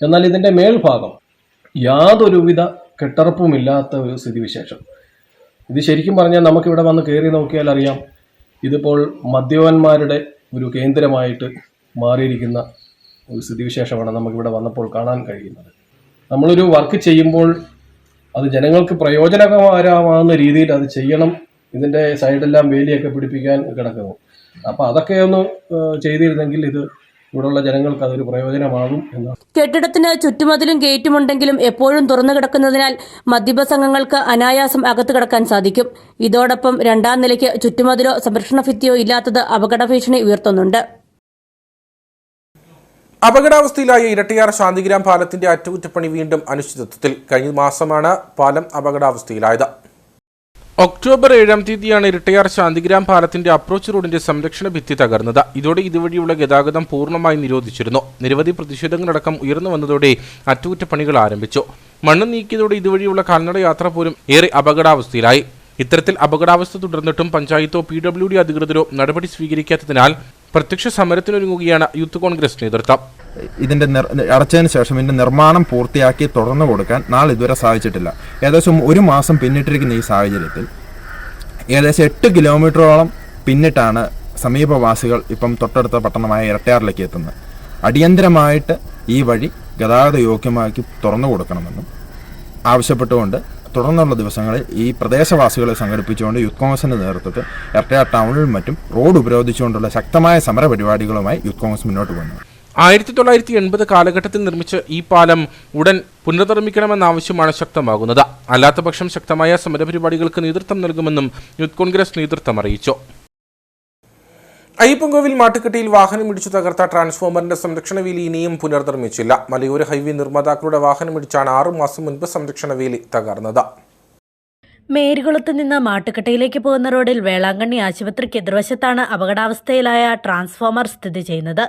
എന്നാൽ ഇതിൻ്റെ മേൽഭാഗം യാതൊരുവിധ കെട്ടറപ്പുമില്ലാത്ത ഒരു സ്ഥിതിവിശേഷം. ഇത് ശരിക്കും പറഞ്ഞാൽ നമുക്കിവിടെ വന്ന് കയറി നോക്കിയാൽ അറിയാം, ഇതിപ്പോൾ മദ്യപന്മാരുടെ ഒരു കേന്ദ്രമായിട്ട് മാറിയിരിക്കുന്ന ഒരു സ്ഥിതിവിശേഷമാണ് നമുക്കിവിടെ വന്നപ്പോൾ കാണാൻ കഴിയുന്നത്. നമ്മളൊരു വർക്ക് ചെയ്യുമ്പോൾ അത് ജനങ്ങൾക്ക് പ്രയോജനകരമാകുന്ന രീതിയിൽ അത് ചെയ്യണം. ഇതിൻ്റെ സൈഡെല്ലാം വേലിയൊക്കെ പിടിപ്പിക്കാൻ കിടക്കുന്നു. അപ്പോൾ അതൊക്കെ ഒന്ന് ചെയ്തിരുന്നെങ്കിൽ ഇത് ഇവിടെയുള്ള ജനങ്ങൾക്ക് അതൊരു പ്രയോജനമാകും എന്നാണ്. കെട്ടിടത്തിന് ചുറ്റുമതിലും ഗേറ്റുമുണ്ടെങ്കിലും എപ്പോഴും തുറന്നു കിടക്കുന്നതിനാൽ മദ്യപ സംഘങ്ങൾക്ക് അനായാസം അകത്ത് കിടക്കാൻ സാധിക്കും. ഇതോടൊപ്പം 2ാം നിലയ്ക്ക് ചുറ്റുമതിലോ സംരക്ഷണ ഭിത്തിയോ ഇല്ലാത്തത് അപകട ഭീഷണി ഉയർത്തുന്നുണ്ട്. അപകടാവസ്ഥയിലായ ഇരട്ടിയാർ ശാന്തിഗ്രാം പാലത്തിന്റെ അറ്റകുറ്റപ്പണി വീണ്ടും അനിശ്ചിതത്വത്തിൽ. കഴിഞ്ഞ മാസമാണ് പാലം അപകടാവസ്ഥയിലായത്. ഒക്ടോബർ 7-ാം തീയതിയാണ് ഇരട്ടിയാർ ശാന്തിഗ്രാം പാലത്തിന്റെ അപ്രോച്ച് റോഡിന്റെ സംരക്ഷണ ഭിത്തി തകർന്നത്. ഇതോടെ ഇതുവഴിയുള്ള ഗതാഗതം പൂർണ്ണമായി നിരോധിച്ചിരുന്നു. നിരവധി പ്രതിഷേധങ്ങളടക്കം ഉയർന്നു വന്നതോടെ അറ്റകുറ്റപ്പണികൾ ആരംഭിച്ചു. മണ്ണ് നീക്കിയതോടെ ഇതുവഴിയുള്ള കാൽനട യാത്ര പോലും ഏറെ അപകടാവസ്ഥയിലായി. ഇത്തരത്തിൽ അപകടാവസ്ഥ തുടർന്നിട്ടും പഞ്ചായത്തോ PWD അധികൃതരോ നടപടി സ്വീകരിക്കാത്തതിനാൽ പ്രത്യക്ഷ സമരത്തിനൊരുങ്ങുകയാണ് യൂത്ത് കോൺഗ്രസ് നേതൃത്വം. ഇതിന്റെ അടച്ചതിന് ശേഷം ഇതിന്റെ നിർമ്മാണം പൂർത്തിയാക്കി തുടർന്നു കൊടുക്കാൻ ഇതുവരെ സാധിച്ചിട്ടില്ല. ഏകദേശം 1 മാസം പിന്നിട്ടിരിക്കുന്ന ഈ സാഹചര്യത്തിൽ ഏകദേശം 8 കിലോമീറ്ററോളം പിന്നിട്ടാണ് സമീപവാസികൾ ഇപ്പം തൊട്ടടുത്ത പട്ടണമായ ഇരട്ടിയാറിലേക്ക് എത്തുന്നത്. അടിയന്തരമായിട്ട് ഈ വഴി ഗതാഗത യോഗ്യമാക്കി തുറന്നു കൊടുക്കണമെന്നും ആവശ്യപ്പെട്ടുകൊണ്ട് തുടർന്നുള്ള ദിവസങ്ങളിൽ ഈ പ്രദേശവാസികളെ സംഘടിപ്പിച്ചുകൊണ്ട് യൂത്ത് കോൺഗ്രസിന്റെ നേതൃത്വത്തിൽ ഇരട്ടിയാർ ടൗണിലും മറ്റും റോഡ് ഉപരോധിച്ചുകൊണ്ടുള്ള ശക്തമായ സമരപരിപാടികളുമായി യൂത്ത് കോൺഗ്രസ് മുന്നോട്ട് പോകുന്നു. 1980 കാലഘട്ടത്തിൽ നിർമ്മിച്ച ഈ പാലം ഉടൻ പുനർനിർമ്മിക്കണമെന്ന ആവശ്യമാണ് ശക്തമാകുന്നത്. അല്ലാത്തപക്ഷം ശക്തമായ സമരപരിപാടികൾക്ക് നേതൃത്വം നൽകുമെന്നും യൂത്ത് കോൺഗ്രസ് നേതൃത്വം അറിയിച്ചു. അയ്യപ്പൻകോവിൽ മാട്ടുകെട്ടിയിൽ വാഹനമിടിച്ചു തകർത്ത ട്രാൻസ്ഫോമറിന്റെ സംരക്ഷണ വേലി ഇനിയും പുനർനിർമ്മിച്ചില്ല. മലയോര ഹൈവേ നിർമ്മാതാക്കളുടെ വാഹനമിടിച്ചാണ് 6 മാസം മുൻപ് സംരക്ഷണ വേലി തകർന്നത്. മേരികുളത്ത് നിന്ന് മാട്ടുക്കട്ടയിലേക്ക് പോകുന്ന റോഡിൽ വേളാങ്കണ്ണി ആശുപത്രിക്ക് എതിർവശത്താണ് അപകടാവസ്ഥയിലായ ട്രാൻസ്ഫോമർ സ്ഥിതി ചെയ്യുന്നത്.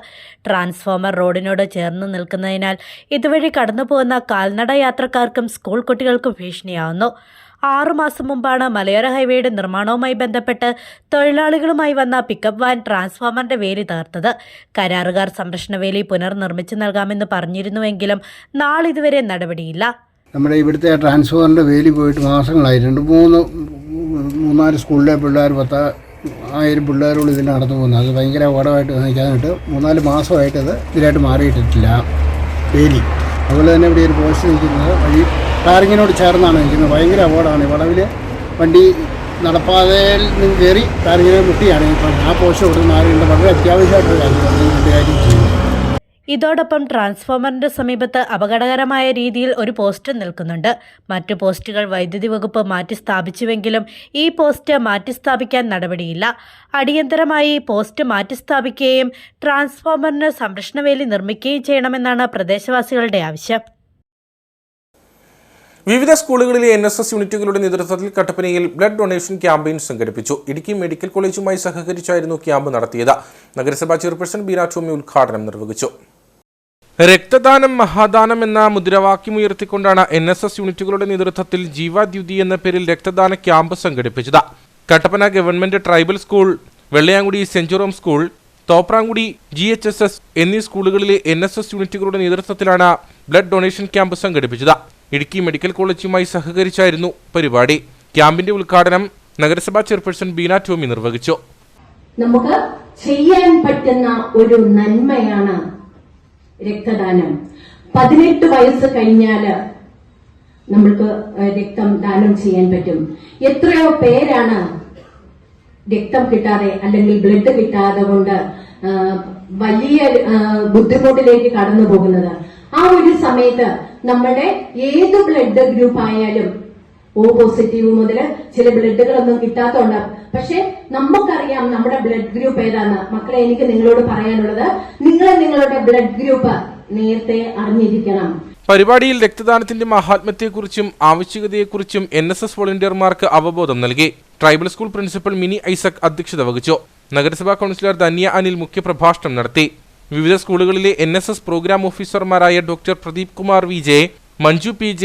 ട്രാൻസ്ഫോമർ റോഡിനോട് ചേർന്ന് നിൽക്കുന്നതിനാൽ ഇതുവഴി കടന്നുപോകുന്ന കാൽനട യാത്രക്കാർക്കും സ്കൂൾ കുട്ടികൾക്കും ഭീഷണിയാവുന്നു. 6 മാസം മുമ്പാണ് മലയോര ഹൈവേയുടെ നിർമ്മാണവുമായി ബന്ധപ്പെട്ട് തൊഴിലാളികളുമായി വന്ന പിക്കപ്പ് വാൻ ട്രാൻസ്ഫോമറിന്റെ വേലി തകർത്തത്. കരാറുകാർ സംരക്ഷണ വേലി പുനർനിർമ്മിച്ചു നൽകാമെന്ന് പറഞ്ഞിരുന്നുവെങ്കിലും നാളിതുവരെ നടപടിയില്ല. നമ്മുടെ ഇവിടുത്തെ ട്രാൻസ്ഫോമറിൻ്റെ വേലി പോയിട്ട് മാസങ്ങളായി. 2-3 സ്കൂളിലെ പിള്ളേർ 10,000 പിള്ളേരോട് ഇതിൽ നടന്നു പോകുന്നത്. അത് ഭയങ്കര അപകടമായിട്ട് നയിക്കാനായിട്ട് 3-4 മാസമായിട്ട് അത് ഇതിലായിട്ട് മാറിയിട്ടില്ല വേലി. അതുപോലെ തന്നെ ഇവിടെ ഒരു പോസ്റ്റ് നിൽക്കുന്നത് വഴി ടാറിങ്ങിനോട് ചേർന്നാണ് നിൽക്കുന്നത്. ഭയങ്കര അപകടമാണ്. ഈ വളവിൽ വണ്ടി നടപ്പാതയിൽ നിന്ന് കയറി ടാറിങ്ങിനെ മുട്ടിയാണ്. ഇപ്പം ആ പോസ്റ്റ് ഇവിടെ മാറിയിട്ട് വളരെ അത്യാവശ്യമായിട്ടൊരു കാര്യം ചെയ്യുന്നത്. ഇതോടൊപ്പം ട്രാൻസ്ഫോമറിന്റെ സമീപത്ത് അപകടകരമായ രീതിയിൽ ഒരു പോസ്റ്റ് നിൽക്കുന്നുണ്ട്. മറ്റു പോസ്റ്റുകൾ വൈദ്യുതി വകുപ്പ് മാറ്റി സ്ഥാപിച്ചുവെങ്കിലും ഈ പോസ്റ്റ് മാറ്റി സ്ഥാപിക്കാൻ നടപടിയില്ല. അടിയന്തരമായി പോസ്റ്റ് മാറ്റി സ്ഥാപിക്കുകയും ട്രാൻസ്ഫോമറിന് സംരക്ഷണവേലി നിർമ്മിക്കുകയും ചെയ്യണമെന്നാണ് പ്രദേശവാസികളുടെ ആവശ്യം. വിവിധ സ്കൂളുകളിലെ NSS യൂണിറ്റുകളുടെ നേതൃത്വത്തിൽ കട്ടപ്പനയിൽ ബ്ലഡ് ഡൊണേഷൻ ക്യാമ്പയിൻ സംഘടിപ്പിച്ചു. ഇടുക്കി മെഡിക്കൽ കോളേജുമായി സഹകരിച്ചായിരുന്നു ക്യാമ്പ് നടത്തിയത്. നഗരസഭാ ചെയർപേഴ്സൺ ബീന ടോമി ഉദ്ഘാടനം നിർവഹിച്ചു. രക്തദാനം മഹാദാനം എന്ന മുദ്രാവാക്യമുയർത്തിക്കൊണ്ടാണ് NSS യൂണിറ്റുകളുടെ നേതൃത്വത്തിൽ ജീവാദ്യുതി എന്ന പേരിൽ രക്തദാന ക്യാമ്പ് സംഘടിപ്പിച്ചത്. Kattappana government tribal school, Vellayamkudi saint Jerome school, Thoprankudi GHSS എന്നീ സ്കൂളുകളിലെ NSS യൂണിറ്റുകളുടെ നേതൃത്വത്തിലാണ് ബ്ലഡ് ഡൊണേഷൻ ക്യാമ്പ് സംഘടിപ്പിച്ചത്. ഇടുക്കി മെഡിക്കൽ കോളേജുമായി സഹകരിച്ചായിരുന്നു പരിപാടി. ക്യാമ്പിന്റെ ഉദ്ഘാടനം നഗരസഭാ ചെയർപേഴ്സൺ ബീന ടോമി നിർവഹിച്ചു. നമുക്ക് ചെയ്യാൻ പറ്റുന്ന ഒരു നന്മയാണ് രക്തദാനം. 18 വയസ്സ് കഴിഞ്ഞാല് നമ്മൾക്ക് രക്തം ദാനം ചെയ്യാൻ പറ്റും. എത്രയോ പേരാണ് രക്തം കിട്ടാതെ അല്ലെങ്കിൽ ബ്ലഡ് കിട്ടാതെ കൊണ്ട് വലിയ ബുദ്ധിമുട്ടിലേക്ക് കടന്നു പോകുന്നത്. ആ ഒരു സമയത്ത് നമ്മുടെ ഏത് ബ്ലഡ് ഗ്രൂപ്പ് ആയാലും O പോസിറ്റീവ് മുതൽ ചില ബ്ലഡുകളൊന്നും കിട്ടാത്തതുണ്ട്. പക്ഷെ നമുക്കറിയാം നമ്മുടെ ബ്ലഡ് ഗ്രൂപ്പ് ഏതാന്ന്. മക്കളെ, എനിക്ക് നിങ്ങളോട് പറയാനുള്ളത്, നിങ്ങളുടെ ബ്ലഡ് ഗ്രൂപ്പ് നേരത്തെ അറിഞ്ഞിരിക്കണം. പരിപാടിയിൽ രക്തദാനത്തിന്റെ മഹാത്മ്യത്തെക്കുറിച്ചും ആവശ്യകതയെക്കുറിച്ചും NSS വോളണ്ടിയർമാർക്ക് അവബോധം നൽകി. Tribal school principal mini Isaac അധ്യക്ഷത വഹിച്ചു. നഗരസഭാ കൗൺസിലർ ധന്യ അനിൽ മുഖ്യപ്രഭാഷണം നടത്തി. വിവിധ സ്കൂളുകളിലെ NSS പ്രോഗ്രാം ഓഫീസർമാരായ doctor Pradeep Kumar VJ, Manju PJ,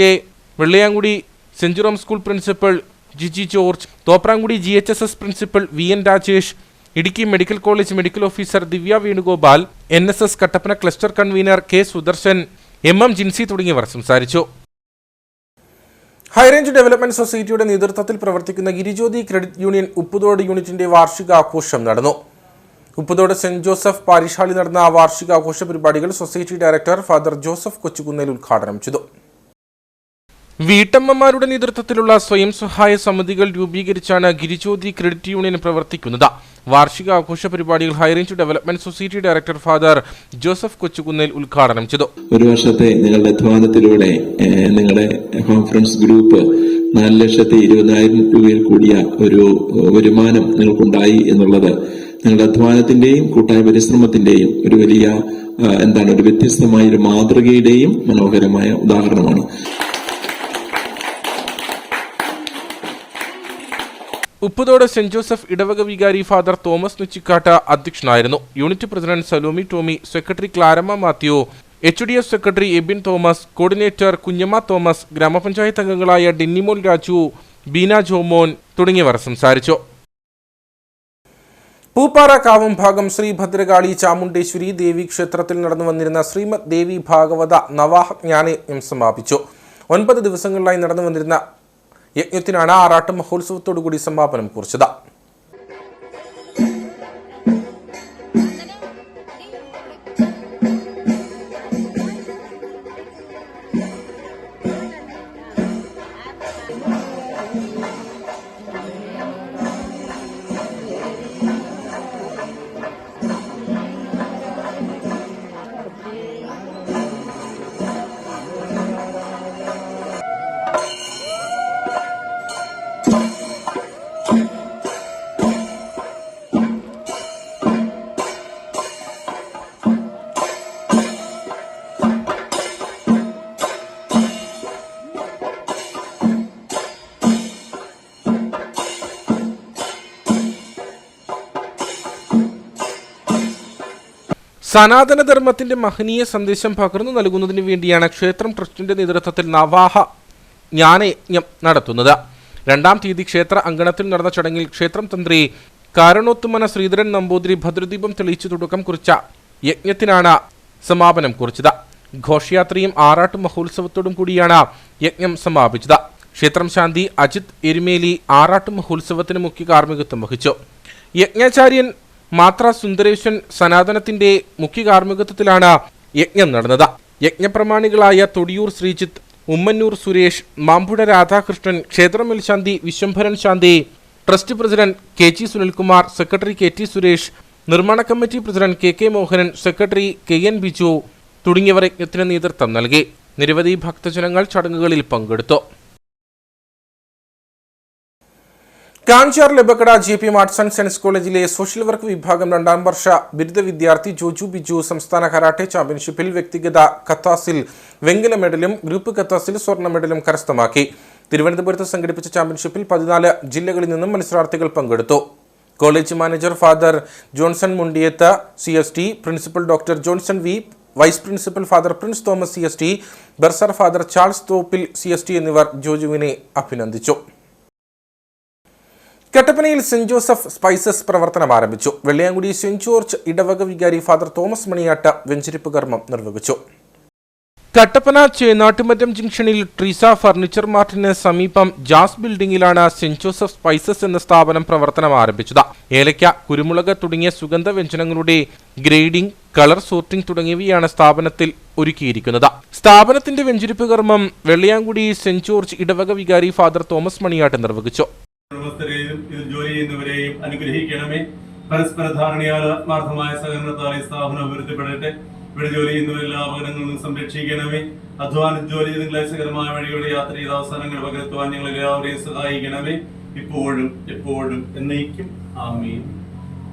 Vellayamkudy saint Jerome school principal Jiji George, Thoprankudy GHSS principal VN Rajesh, Idukki medical college medical officer Divya Venugopal, NSS Kattappana cluster convener K Sudarshan, MM Jincy തുടങ്ങിയവർ സംസാരിച്ചു. ഹൈറേഞ്ച് ഡെവലപ്മെന്റ് സൊസൈറ്റിയുടെ നേതൃത്വത്തിൽ പ്രവർത്തിക്കുന്ന ഗിരിജ്യോതി ക്രെഡിറ്റ് യൂണിയൻ ഉപ്പുതോട് യൂണിറ്റിന്റെ വാർഷികാഘോഷം നടന്നു. ഉപ്പുതോട് സെന്റ് ജോസഫ് പാരിഷ് ഹാളിൽ നടന്ന വാർഷികാഘോഷ പരിപാടികൾ society director father Joseph Kochukunnel ഉദ്ഘാടനം ചെയ്തു. വീട്ടമ്മമാരുടെ നേതൃത്വത്തിലുള്ള സ്വയം സഹായ സമിതികൾ രൂപീകരിച്ചാണ് ഗിരിജ്യോതി ക്രെഡിറ്റ് യൂണിയൻ പ്രവർത്തിക്കുന്നത്. വാർഷികാഘോഷ പരിപാടികൾ high range development society director father Joseph Kochukunnel ഉദ്ഘാടനം ചെയ്തു. ഒരു വർഷത്തെ നിങ്ങളുടെ അധ്വാനത്തിലൂടെ നിങ്ങളുടെ കോൺഫറൻസ് ഗ്രൂപ്പ് 4,20,000 രൂപയിൽ കൂടിയ ഒരു വരുമാനം നിങ്ങൾക്കുണ്ടായി എന്നുള്ളത് നിങ്ങളുടെ അധ്വാനത്തിന്റെയും കൂട്ടായ പരിശ്രമത്തിന്റെയും ഒരു വലിയ ഒരു വ്യത്യസ്തമായ ഒരു മാതൃകയുടെയും മനോഹരമായ ഉദാഹരണമാണ്. ഉപ്പുതോട് സെന്റ് ജോസഫ് ഇടവക വികാരി ഫാദർ തോമസ് നുച്ചിക്കാട്ട് അധ്യക്ഷനായിരുന്നു. Unit president Salomi Tomy, secretary Claramma Mathew, HDF secretary Ebin Thomas, coordinator Kunjamma Thomas, ഗ്രാമപഞ്ചായത്ത് അംഗങ്ങളായ ഡെന്നിമോൾ രാജു, ബീന ജോമോൻ തുടങ്ങിയവർ സംസാരിച്ചു. പൂപ്പാറ കാവും ഭാഗം ശ്രീ ഭദ്രകാളി ചാമുണ്ടേശ്വരി ദേവി ക്ഷേത്രത്തിൽ നടന്നു വന്നിരുന്ന ശ്രീമദ് ദേവി ഭാഗവത നവാഹ ജ്ഞാനയജ്ഞം സമാപിച്ചു. 9 ദിവസങ്ങളിലായി നടന്നു വന്നിരുന്ന യജ്ഞത്തിനാണ് ആറാട്ട് മഹോത്സവത്തോടുകൂടി സമാപനം കുറിച്ചത്. സനാതനധർമ്മത്തിന്റെ മഹനീയ സന്ദേശം പകർന്നു നൽകുന്നതിന് വേണ്ടിയാണ് ക്ഷേത്രം ട്രസ്റ്റിന്റെ നേതൃത്വത്തിൽ നവാഹ ജ്ഞാനയജ്ഞം നടത്തുന്നത്. 2-ാം തീയതി ക്ഷേത്ര അങ്കണത്തിൽ നടന്ന ചടങ്ങിൽ ക്ഷേത്രം തന്ത്രി കാരണോത്തുമന ശ്രീധരൻ നമ്പൂതിരി ഭദ്രദീപം തെളിയിച്ചു തുടക്കം കുറിച്ച യജ്ഞത്തിനാണ് സമാപനം കുറിച്ചത്. ഘോഷയാത്രയും ആറാട്ട് മഹോത്സവത്തോടും കൂടിയാണ് യജ്ഞം സമാപിച്ചത്. ക്ഷേത്രം ശാന്തി അജിത് എരുമേലി ആറാട്ട് മഹോത്സവത്തിന് മുഖ്യ കാർമ്മികത്വം വഹിച്ചു. യജ്ഞാചാര്യൻ മാത്ര സുന്ദരേശൻ സനാതനത്തിന്റെ മുഖ്യ കാർമ്മികത്വത്തിലാണ് യജ്ഞം നടന്നത്. യജ്ഞപ്രമാണികളായ തൊടിയൂർ ശ്രീജിത്ത്, ഉമ്മന്നൂർ സുരേഷ്, മാമ്പുഴ രാധാകൃഷ്ണൻ, ക്ഷേത്ര മേൽശാന്തി Viswambharan Shanti, trust president KG Sunilkumar, secretary KT Suresh, നിർമ്മാണ committee president KK Mohanan, secretary KN Biju തുടങ്ങിയവർ യജ്ഞത്തിന് നേതൃത്വം നൽകി. നിരവധി ഭക്തജനങ്ങൾ ചടങ്ങുകളിൽ പങ്കെടുത്തു. Kanjar Labbakkada JP arts and science കോളേജിലെ സോഷ്യൽ വർക്ക് വിഭാഗം 2ാം വർഷ ബിരുദ വിദ്യാർത്ഥി ജോജു ബിജു സംസ്ഥാന കരാട്ടെ ചാമ്പ്യൻഷിപ്പിൽ വ്യക്തിഗത കത്താസിൽ വെങ്കല മെഡലും ഗ്രൂപ്പ് കത്താസിൽ സ്വർണ്ണ മെഡലും കരസ്ഥമാക്കി. തിരുവനന്തപുരത്ത് സംഘടിപ്പിച്ച ചാമ്പ്യൻഷിപ്പിൽ 14 ജില്ലകളിൽ നിന്നും മത്സരാർത്ഥികൾ പങ്കെടുത്തു. College manager father Johnson Mundiyath CST, principal doctor Johnson V, vice principal father Prince Thomas CST, bursar father Charles Thoppil CST എന്നിവർ ജോജുവിനെ അഭിനന്ദിച്ചു. കട്ടപ്പനയിൽ സെന്റ് ജോസഫ് സ്പൈസസ് പ്രവർത്തനം ആരംഭിച്ചു. വെള്ളിയാങ്കുടി സെന്റ് ജോർജ് ഇടവക വികാരി ഫാദർ തോമസ് മണിയാട്ട് വെഞ്ചരിപ്പ് കർമ്മം നിർവഹിച്ചു. കട്ടപ്പന ചേനാട്ടുമറ്റം ജംഗ്ഷനിൽ ട്രീസ ഫർണിച്ചർ മാർട്ടിന് സമീപം ജാസ് ബിൽഡിംഗിലാണ് സെന്റ് ജോസഫ് സ്പൈസസ് എന്ന സ്ഥാപനം പ്രവർത്തനം ആരംഭിച്ചത്. ഏലക്ക, കുരുമുളക് തുടങ്ങിയ സുഗന്ധ വ്യഞ്ജനങ്ങളുടെ ഗ്രേഡിംഗ്, കളർ സോർട്ടിംഗ് തുടങ്ങിയവയാണ് സ്ഥാപനത്തിൽ ഒരുക്കിയിരിക്കുന്നത്. സ്ഥാപനത്തിന്റെ വെഞ്ചരിപ്പ് കർമ്മം വെള്ളിയാങ്കുടി സെന്റ് ജോർജ് ഇടവക വികാരി ഫാദർ തോമസ് മണിയാട്ട് നിർവഹിച്ചു. ഉദ്യോഗസ്ഥരെയും ഇതിൽ ജോലി ചെയ്യുന്നവരെയും അനുഗ്രഹിക്കണമേ. പരസ്പര ധാരണയാൽ ആത്മാർത്ഥമായ സഹകരണത്താൽ ഈ സ്ഥാപനം അഭിവൃദ്ധിപ്പെടട്ടെ. ഇവിടെ ജോലി ചെയ്യുന്നവരെല്ലാം അപകടങ്ങളിൽ നിന്ന് സംരക്ഷിക്കണമേ. അധ്വാനിച്ച് ജോലി ചെയ്ത് ക്ലേശകരമായ വഴികളുടെ യാത്ര ചെയ്ത അവസരങ്ങൾ പകർത്തുവാൻ ഞങ്ങൾ എല്ലാവരെയും സഹായിക്കണമേ. ഇപ്പോഴും എപ്പോഴും എന്നേക്കും ആമേൻ.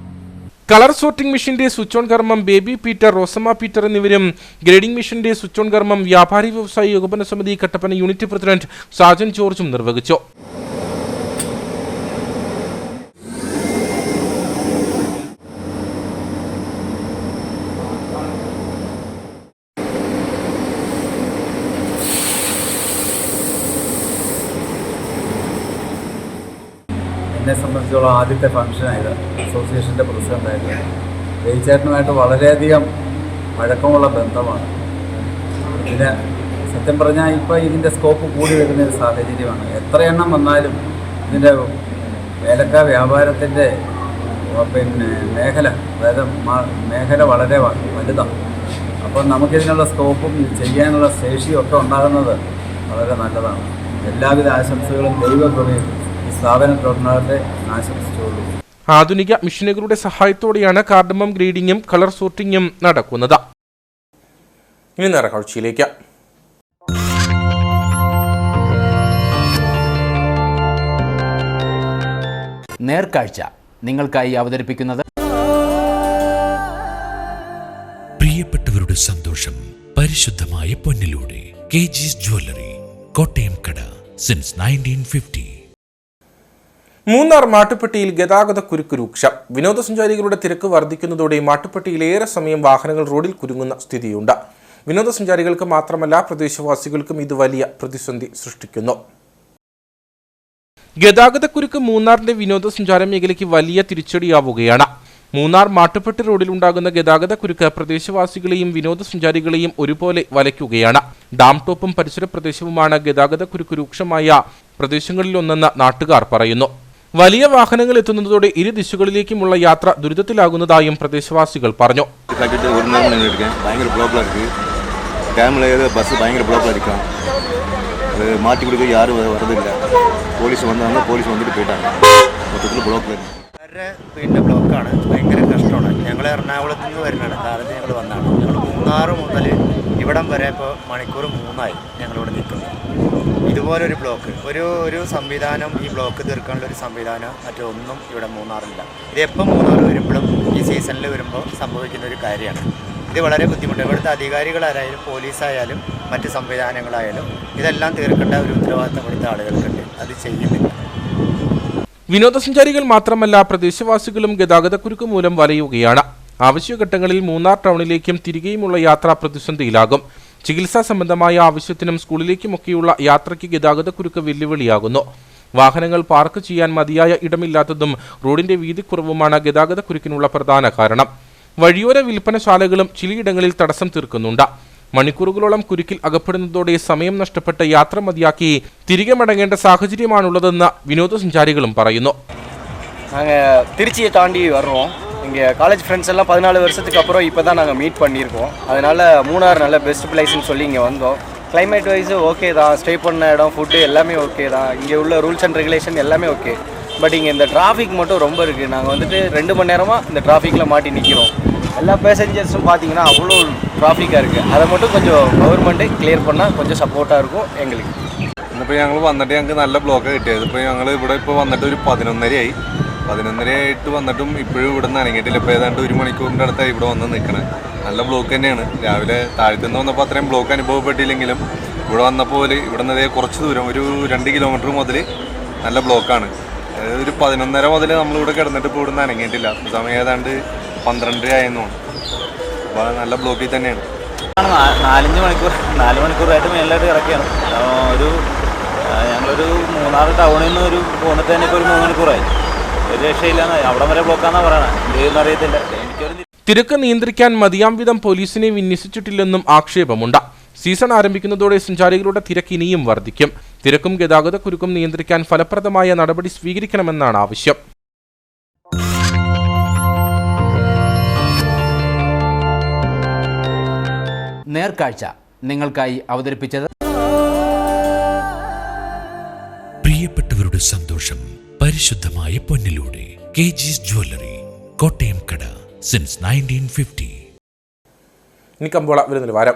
കളർ സോർട്ടിംഗ് മെഷീന്റെ സ്വിച്ച് ഓൺ കർമ്മം ബേബി പീറ്റർ, റോസമ്മ പീറ്റർ എന്നിവരും, ഗ്രേഡിംഗ് മെഷീന്റെ സ്വിച്ച് ഓൺ കർമ്മം വ്യാപാരി വ്യവസായി ഏകോപന സമിതി കട്ടപ്പന യൂണിറ്റ് പ്രസിഡന്റ് സാജൻ ജോർജും നിർവഹിച്ചു. എന്നെ സംബന്ധിച്ചോളം ആദ്യത്തെ ഫംഗ്ഷനായത് അസോസിയേഷൻ്റെ പ്രസിഡൻ്റായിട്ട് ജയിച്ചേട്ടനുമായിട്ട് വളരെയധികം വഴക്കമുള്ള ബന്ധമാണ്. ഇതിന് സത്യം പറഞ്ഞാൽ ഇപ്പോൾ ഇതിൻ്റെ സ്കോപ്പ് കൂടി വരുന്ന ഒരു സാഹചര്യമാണ്. എത്ര എണ്ണം വന്നാലും ഇതിൻ്റെ ഏലക്ക വ്യാപാരത്തിൻ്റെ മേഖല, അതായത് മേഖല വളരെ വലുതാണ്. അപ്പോൾ നമുക്കിതിനുള്ള സ്കോപ്പും ഇത് ചെയ്യാനുള്ള ശേഷിയും ഒക്കെ ഉണ്ടാകുന്നത് വളരെ നല്ലതാണ്. എല്ലാവിധ ആശംസകളും ദൈവകൃപയും സ്ഥാപനത്തിലുണ്ടാകട്ടെ ആശംസിച്ചുകൊള്ളു. ആധുനിക മെഷീനുകളുടെ സഹായത്തോടെയാണ് കാർഡമം ഗ്രേഡിംഗും കളർ സോർട്ടിംഗും നടക്കുന്നത്. ഇനി നേർക്കാഴ്ചയിലേക്ക്. നേർക്കാഴ്ച നിങ്ങൾക്കായി അവതരിപ്പിക്കുന്നത് പ്രിയപ്പെട്ടവരുടെ സന്തോഷം പരിശുദ്ധമായ പൊന്നിലൂടെ KG's ജ്വല്ലറി, കോട്ടയം കട, സിൻസ് 1950. മൂന്നാർ മാട്ടുപ്പെട്ടിയിൽ ഗതാഗത കുരുക്ക് രൂക്ഷം. വിനോദസഞ്ചാരികളുടെ തിരക്ക് വർദ്ധിക്കുന്നതോടെ മാട്ടുപ്പെട്ടിയിൽ ഏറെ സമയം വാഹനങ്ങൾ റോഡിൽ കുരുങ്ങുന്ന സ്ഥിതിയുണ്ട്. വിനോദസഞ്ചാരികൾക്ക് മാത്രമല്ല പ്രദേശവാസികൾക്കും ഇത് വലിയ പ്രതിസന്ധി സൃഷ്ടിക്കുന്നു. ഗതാഗതക്കുരുക്ക് മൂന്നാറിന്റെ വിനോദസഞ്ചാര മേഖലയ്ക്ക് വലിയ തിരിച്ചടിയാവുകയാണ്. മൂന്നാർ മാട്ടുപ്പെട്ടി റോഡിലുണ്ടാകുന്ന ഗതാഗതക്കുരുക്ക് പ്രദേശവാസികളെയും വിനോദസഞ്ചാരികളെയും ഒരുപോലെ വലയ്ക്കുകയാണ്. ഡാം ടോപ്പും പരിസര പ്രദേശവുമാണ് ഗതാഗതക്കുരുക്ക് രൂക്ഷമായ പ്രദേശങ്ങളിലൊന്നെന്ന് നാട്ടുകാർ പറയുന്നു. വലിയ വാഹനങ്ങൾ എത്തുന്നതോടെ ഇരു ദിശകളിലേക്കുമുള്ള യാത്ര ദുരിതത്തിലാകുന്നതായും പ്രദേശവാസികൾ പറഞ്ഞു. മാറ്റി കൊടുക്കുക യാരും വരുന്നില്ല. പോലീസ് വന്നാണ്, പോലീസ് വന്നിട്ട് പോയിട്ടാണ് മൊത്തത്തിൽ ബ്ലോക്ക്. പിന്നെ ബ്ലോക്കാണ്, ഭയങ്കര കഷ്ടമാണ്. ഞങ്ങൾ എറണാകുളത്ത് നിന്ന് വരുന്നതാണ്, കാലത്ത് ഞങ്ങൾ വന്നതാണ്. ഞങ്ങൾ മൂന്നാറ് മുതൽ ഇവിടം വരെ ഇപ്പോൾ മണിക്കൂർ 3ആയി ഞങ്ങളിവിടെ നിൽക്കുന്നത്. ഇതുപോലൊരു ബ്ലോക്ക്, ഒരു സംവിധാനം, ഈ ബ്ലോക്ക് തീർക്കാനുള്ളൊരു സംവിധാനം മറ്റൊന്നും ഇവിടെ മൂന്നാറില്ല. ഇത് എപ്പം മൂന്നാർ വരുമ്പോഴും ഈ സീസണിൽ വരുമ്പോൾ സംഭവിക്കുന്ന ഒരു കാര്യമാണ്. ഇത് വളരെ ബുദ്ധിമുട്ട്. ഇവിടുത്തെ അധികാരികളായാലും പോലീസായാലും മറ്റ് സംവിധാനങ്ങളായാലും ഇതെല്ലാം തീർക്കേണ്ട ഒരു ഉത്തരവാദിത്തം ഇവിടുത്തെ ആളുകൾക്കുണ്ട്. അത് ചെയ്യുന്നില്ല. വിനോദസഞ്ചാരികൾ മാത്രമല്ല പ്രദേശവാസികളും ഗതാഗതക്കുരുക്ക് മൂലം വലയുകയാണ്. ആവശ്യഘട്ടങ്ങളിൽ മൂന്നാർ ടൗണിലേക്കും തിരികെയുമുള്ള യാത്ര പ്രതിസന്ധിയിലാകും. ചികിത്സാ സംബന്ധമായ ആവശ്യത്തിനും സ്കൂളിലേക്കുമൊക്കെയുള്ള യാത്രയ്ക്ക് ഗതാഗതക്കുരുക്ക് വെല്ലുവിളിയാകുന്നു. വാഹനങ്ങൾ പാർക്ക് ചെയ്യാൻ മതിയായ ഇടമില്ലാത്തതും റോഡിന്റെ വീതിക്കുറവുമാണ് ഗതാഗതക്കുരുക്കിനുള്ള പ്രധാന കാരണം. വഴിയോര വിൽപ്പനശാലകളും ചിലയിടങ്ങളിൽ തടസ്സം തീർക്കുന്നുണ്ട്. മണിക്കൂറുകളോളം കുരുക്കിൽ അകപ്പെടുന്നതോടെ സമയം നഷ്ടപ്പെട്ട് യാത്ര മതിയാക്കി തിരികെ മടങ്ങേണ്ട സാഹചര്യമാണുള്ളതെന്ന് വിനോദസഞ്ചാരികളും പറയുന്നു. திருச்சியை தாண்டி வர்றோம். இங்கே காலேஜ் ஃப்ரெண்ட்ஸ் எல்லாம் 14 வருஷத்துக்கு அப்புறம் இப்போ தான் நாங்கள் மீட் பண்ணியிருக்கோம். அதனால் மூணார் நல்ல பெஸ்ட் பிளேஸ்ன்னு சொல்லி இங்கே வந்தோம். கிளைமேட் வைஸு ஓகே தான், ஸ்டே பண்ண இடம், ஃபுட்டு எல்லாமே ஓகே தான். இங்கே உள்ள ரூல்ஸ் அண்ட் ரெகுலேஷன் எல்லாமே ஓகே. பட் இங்கே இந்த டிராஃபிக் மட்டும் ரொம்ப இருக்குது. நாங்கள் வந்துட்டு 2 மணி நேரமாக இந்த டிராஃபிக்கில் மாட்டி நிற்கிறோம். எல்லா பேசஞ்சர்ஸும் பார்த்தீங்கன்னா அவ்வளோ டிராஃபிக்காக இருக்குது. அதை மட்டும் கொஞ்சம் கவர்மெண்ட்டு ക്ലിയർ பண்ணாൽ கொஞ்சம் സപ്പോർട്ടാக இருக்கும் எங்களுக்கு. ഇന്നിപ്പോൾ ഞങ്ങൾ വന്നിട്ട് ഞങ്ങൾക്ക് നല്ല ബ്ലോക്ക് കിട്ടിയത്. ഇപ്പോൾ ഞങ്ങൾ ഇവിടെ ഇപ്പോൾ വന്നിട്ട് ഒരു 11:30 11:30 വന്നിട്ടും ഇപ്പോഴും ഇവിടെ നിന്ന് ഇറങ്ങിയിട്ടില്ല. ഇപ്പോൾ ഏതാണ്ട് 1 മണിക്കൂറിൻ്റെ അടുത്തായി ഇവിടെ വന്ന് നിൽക്കണത്. നല്ല ബ്ലോക്ക് തന്നെയാണ്. രാവിലെ താഴത്തു നിന്ന് വന്നപ്പോൾ അത്രയും ബ്ലോക്ക് അനുഭവപ്പെട്ടില്ലെങ്കിലും ഇവിടെ വന്നപ്പോൾ ഇവിടെ നിന്ന് കുറച്ച് ദൂരം, ഒരു 2 കിലോമീറ്റർ മുതൽ നല്ല ബ്ലോക്കാണ്. അതായത് ഒരു 11:30 മുതൽ നമ്മളിവിടെ കിടന്നിട്ട് ഇപ്പോൾ ഇവിടെ നിന്ന് ഇറങ്ങിയിട്ടില്ല. സമയം ഏതാണ്ട് 12:30 ആയെന്നാണ്. അപ്പോൾ നല്ല ബ്ലോക്കിൽ തന്നെയാണ്. 4 മണിക്കൂറായിട്ട് മേലായിട്ട് ഇറക്കിയാണ്. ഞങ്ങളൊരു മൂന്നാർ ടൗണിൽ നിന്ന് പോന്നിട്ട് തന്നെ ഇപ്പോൾ ഒരു 3 മണിക്കൂറായി. ഒരു രക്ഷയില്ല. അവിടെ വരെ ബ്ലോക്കാന്നാണ് പറയണത്. എന്തെന്ന് അറിയത്തില്ല. തിരക്ക് നിയന്ത്രിക്കാൻ മതിയാം വിധം പോലീസിനെ വിന്യസിച്ചിട്ടില്ലെന്നും ആക്ഷേപമുണ്ട്. സീസൺ ആരംഭിക്കുന്നതോടെ സഞ്ചാരികളുടെ തിരക്ക് ഇനിയും വർദ്ധിക്കും. തിരക്കും ഗതാഗതക്കുരുക്കും നിയന്ത്രിക്കാൻ ഫലപ്രദമായ നടപടി സ്വീകരിക്കണമെന്നാണ് ആവശ്യം. നേർക്കാഴ്ച നിങ്ങൾക്കായി അവതരിപ്പിച്ചത് പ്രിയപ്പെട്ടവരുടെ സന്തോഷം പരിശുദ്ധമായ പൊന്നിലൂടെ കെജിസ് ജ്വല്ലറി, കോട്ടയം കട, സിൻസ് 1950. ഇനി കമ്പോള വില നിലവാരം.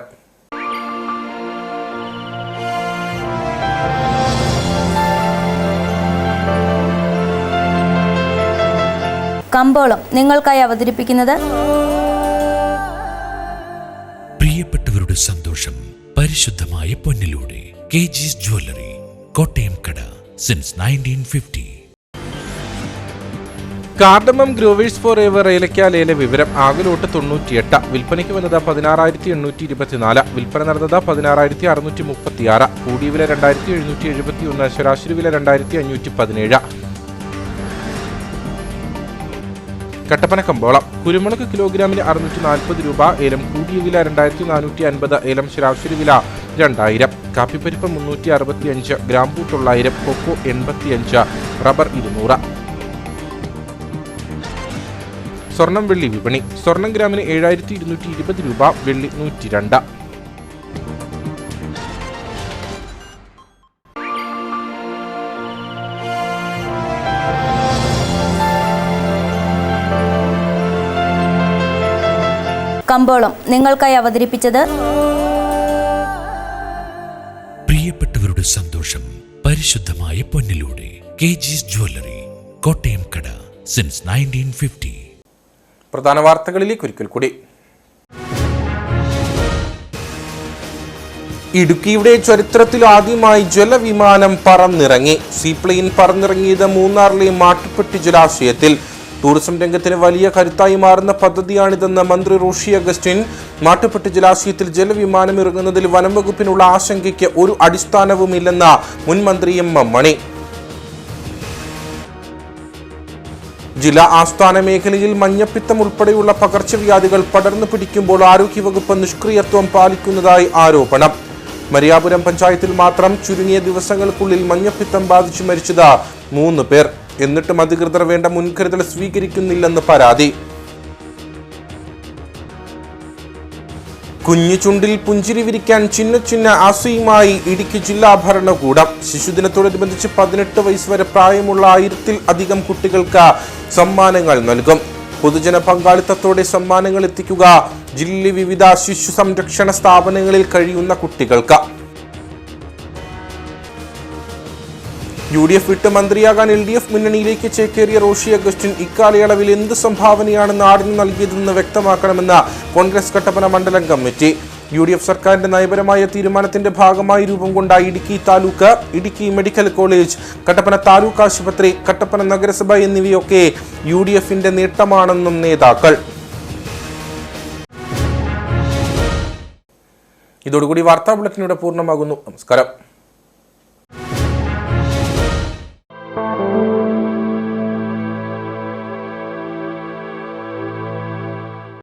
കമ്പോളം നിങ്ങൾക്കായി അവതരിപ്പിക്കുന്നത് പ്രിയപ്പെട്ടവരുടെ സന്തോഷം പരിശുദ്ധമായ പൊന്നിലൂടെ കെജിസ് ജ്വല്ലറി, കോട്ടയം കട, since 1950. Cardamom growers for ever ഏലക്ക ലേല വിവരം. ആകലോട്ട് 98, വിൽപ്പനയ്ക്ക് വന്നത് 16,824, വിൽപ്പന നടന്നത് 16,636, കൂടിയ വില 2,771, ശരാശരി വില 2,517. കട്ടപ്പന കമ്പോളം. കുരുമുളക് കിലോഗ്രാമിന് 640 രൂപ, ഏലം കൂടിയ വില 2,450, ഏലം ശരാശരി വില 2,000, കാപ്പിപ്പരിപ്പ് 365, ഗ്രാമ്പൂ 900, കൊക്കോ 85, റബ്ബർ 200. സ്വർണം വെള്ളി വിപണി. സ്വർണം ഗ്രാമിന് 7,220 രൂപ, വെള്ളി 102. കമ്പോളം നിങ്ങൾക്കായി അവതരിപ്പിച്ചത് പ്രിയപ്പെട്ടവരുടെ സന്തോഷം പരിശുദ്ധമായ പൊന്നിലൂടെ കെജിസ് ജ്വല്ലറി, കോട്ടയം കട, സിൻസ് 1950. പ്രധാന വാർത്തകളിലേക്ക് ഒരിക്കൽ കൂടി. ഇടുക്കിയുടെ ചരിത്രത്തിൽ ആദ്യമായി ജലവിമാനം പറന്നിറങ്ങി. സീപ്ലെയിൻ പറന്നിറങ്ങിയത് മൂന്നാറിലെ മാട്ടുപ്പെട്ടി ജലാശയത്തിൽ. ടൂറിസം രംഗത്തിന് വലിയ കരുത്തായി മാറുന്ന പദ്ധതിയാണിതെന്ന് മന്ത്രി റോഷി അഗസ്റ്റിൻ. മാട്ടുപ്പെട്ടി ജലാശയത്തിൽ ജലവിമാനം ഇറങ്ങുന്നതിൽ വനം വകുപ്പിനുള്ള ആശങ്കയ്ക്ക് ഒരു അടിസ്ഥാനവുമില്ലെന്ന് മുൻ മന്ത്രി എം മണി. ജില്ലാ ആസ്ഥാന മേഖലയിൽ മഞ്ഞപ്പിത്തം ഉൾപ്പെടെയുള്ള പകർച്ചവ്യാധികൾ പടർന്നു പിടിക്കുമ്പോൾ ആരോഗ്യവകുപ്പ് നിഷ്ക്രിയത്വം പാലിക്കുന്നതായി ആരോപണം. മരിയാപുരം പഞ്ചായത്തിൽ മാത്രം ചുരുങ്ങിയ ദിവസങ്ങൾക്കുള്ളിൽ മഞ്ഞപ്പിത്തം ബാധിച്ചു മരിച്ചത് 3 പേർ. എന്നിട്ടും അധികൃതർ വേണ്ട മുൻകരുതൽ സ്വീകരിക്കുന്നില്ലെന്ന് പരാതി. കുഞ്ഞു ചുണ്ടിൽ പുഞ്ചിരി വിരിക്കാൻ ചിന്ന ചിന്ന ആശയുമായി ഇടുക്കി ജില്ലാ ഭരണകൂടം. ശിശുദിനത്തോടനുബന്ധിച്ച് 18 വയസ്സ് വരെ പ്രായമുള്ള 1000-ൽ അധികം കുട്ടികൾക്ക് സമ്മാനങ്ങൾ നൽകും. പൊതുജന പങ്കാളിത്തത്തോടെ സമ്മാനങ്ങൾ എത്തിക്കുക. ജില്ലയിലെ വിവിധ ശിശു സംരക്ഷണ സ്ഥാപനങ്ങളിൽ കഴിയുന്ന കുട്ടികൾക്ക്. UDF വിട്ട് മന്ത്രിയാകാൻ LDF മുന്നണിയിലേക്ക് ചേക്കേറിയ റോഷി അഗസ്റ്റിൻ ഇക്കാലയളവിൽ എന്ത് സംഭാവനയാണ് നാടിന് നൽകിയതെന്ന് വ്യക്തമാക്കണമെന്ന് കോൺഗ്രസ് കട്ടപ്പന മണ്ഡലം കമ്മിറ്റി. UDF സർക്കാരിന്റെ നയപരമായ തീരുമാനത്തിന്റെ ഭാഗമായി രൂപം കൊണ്ട ഇടുക്കി താലൂക്ക്, ഇടുക്കി മെഡിക്കൽ കോളേജ്, കട്ടപ്പന താലൂക്ക് ആശുപത്രി, കട്ടപ്പന നഗരസഭ എന്നിവയൊക്കെ UDFന്റെ നേട്ടമാണെന്നും നേതാക്കൾ. ഇതോടുകൂടി വാർത്താ ബുള്ളറ്റിനിവിടെ പൂർണ്ണമാകുന്നു. നമസ്കാരം.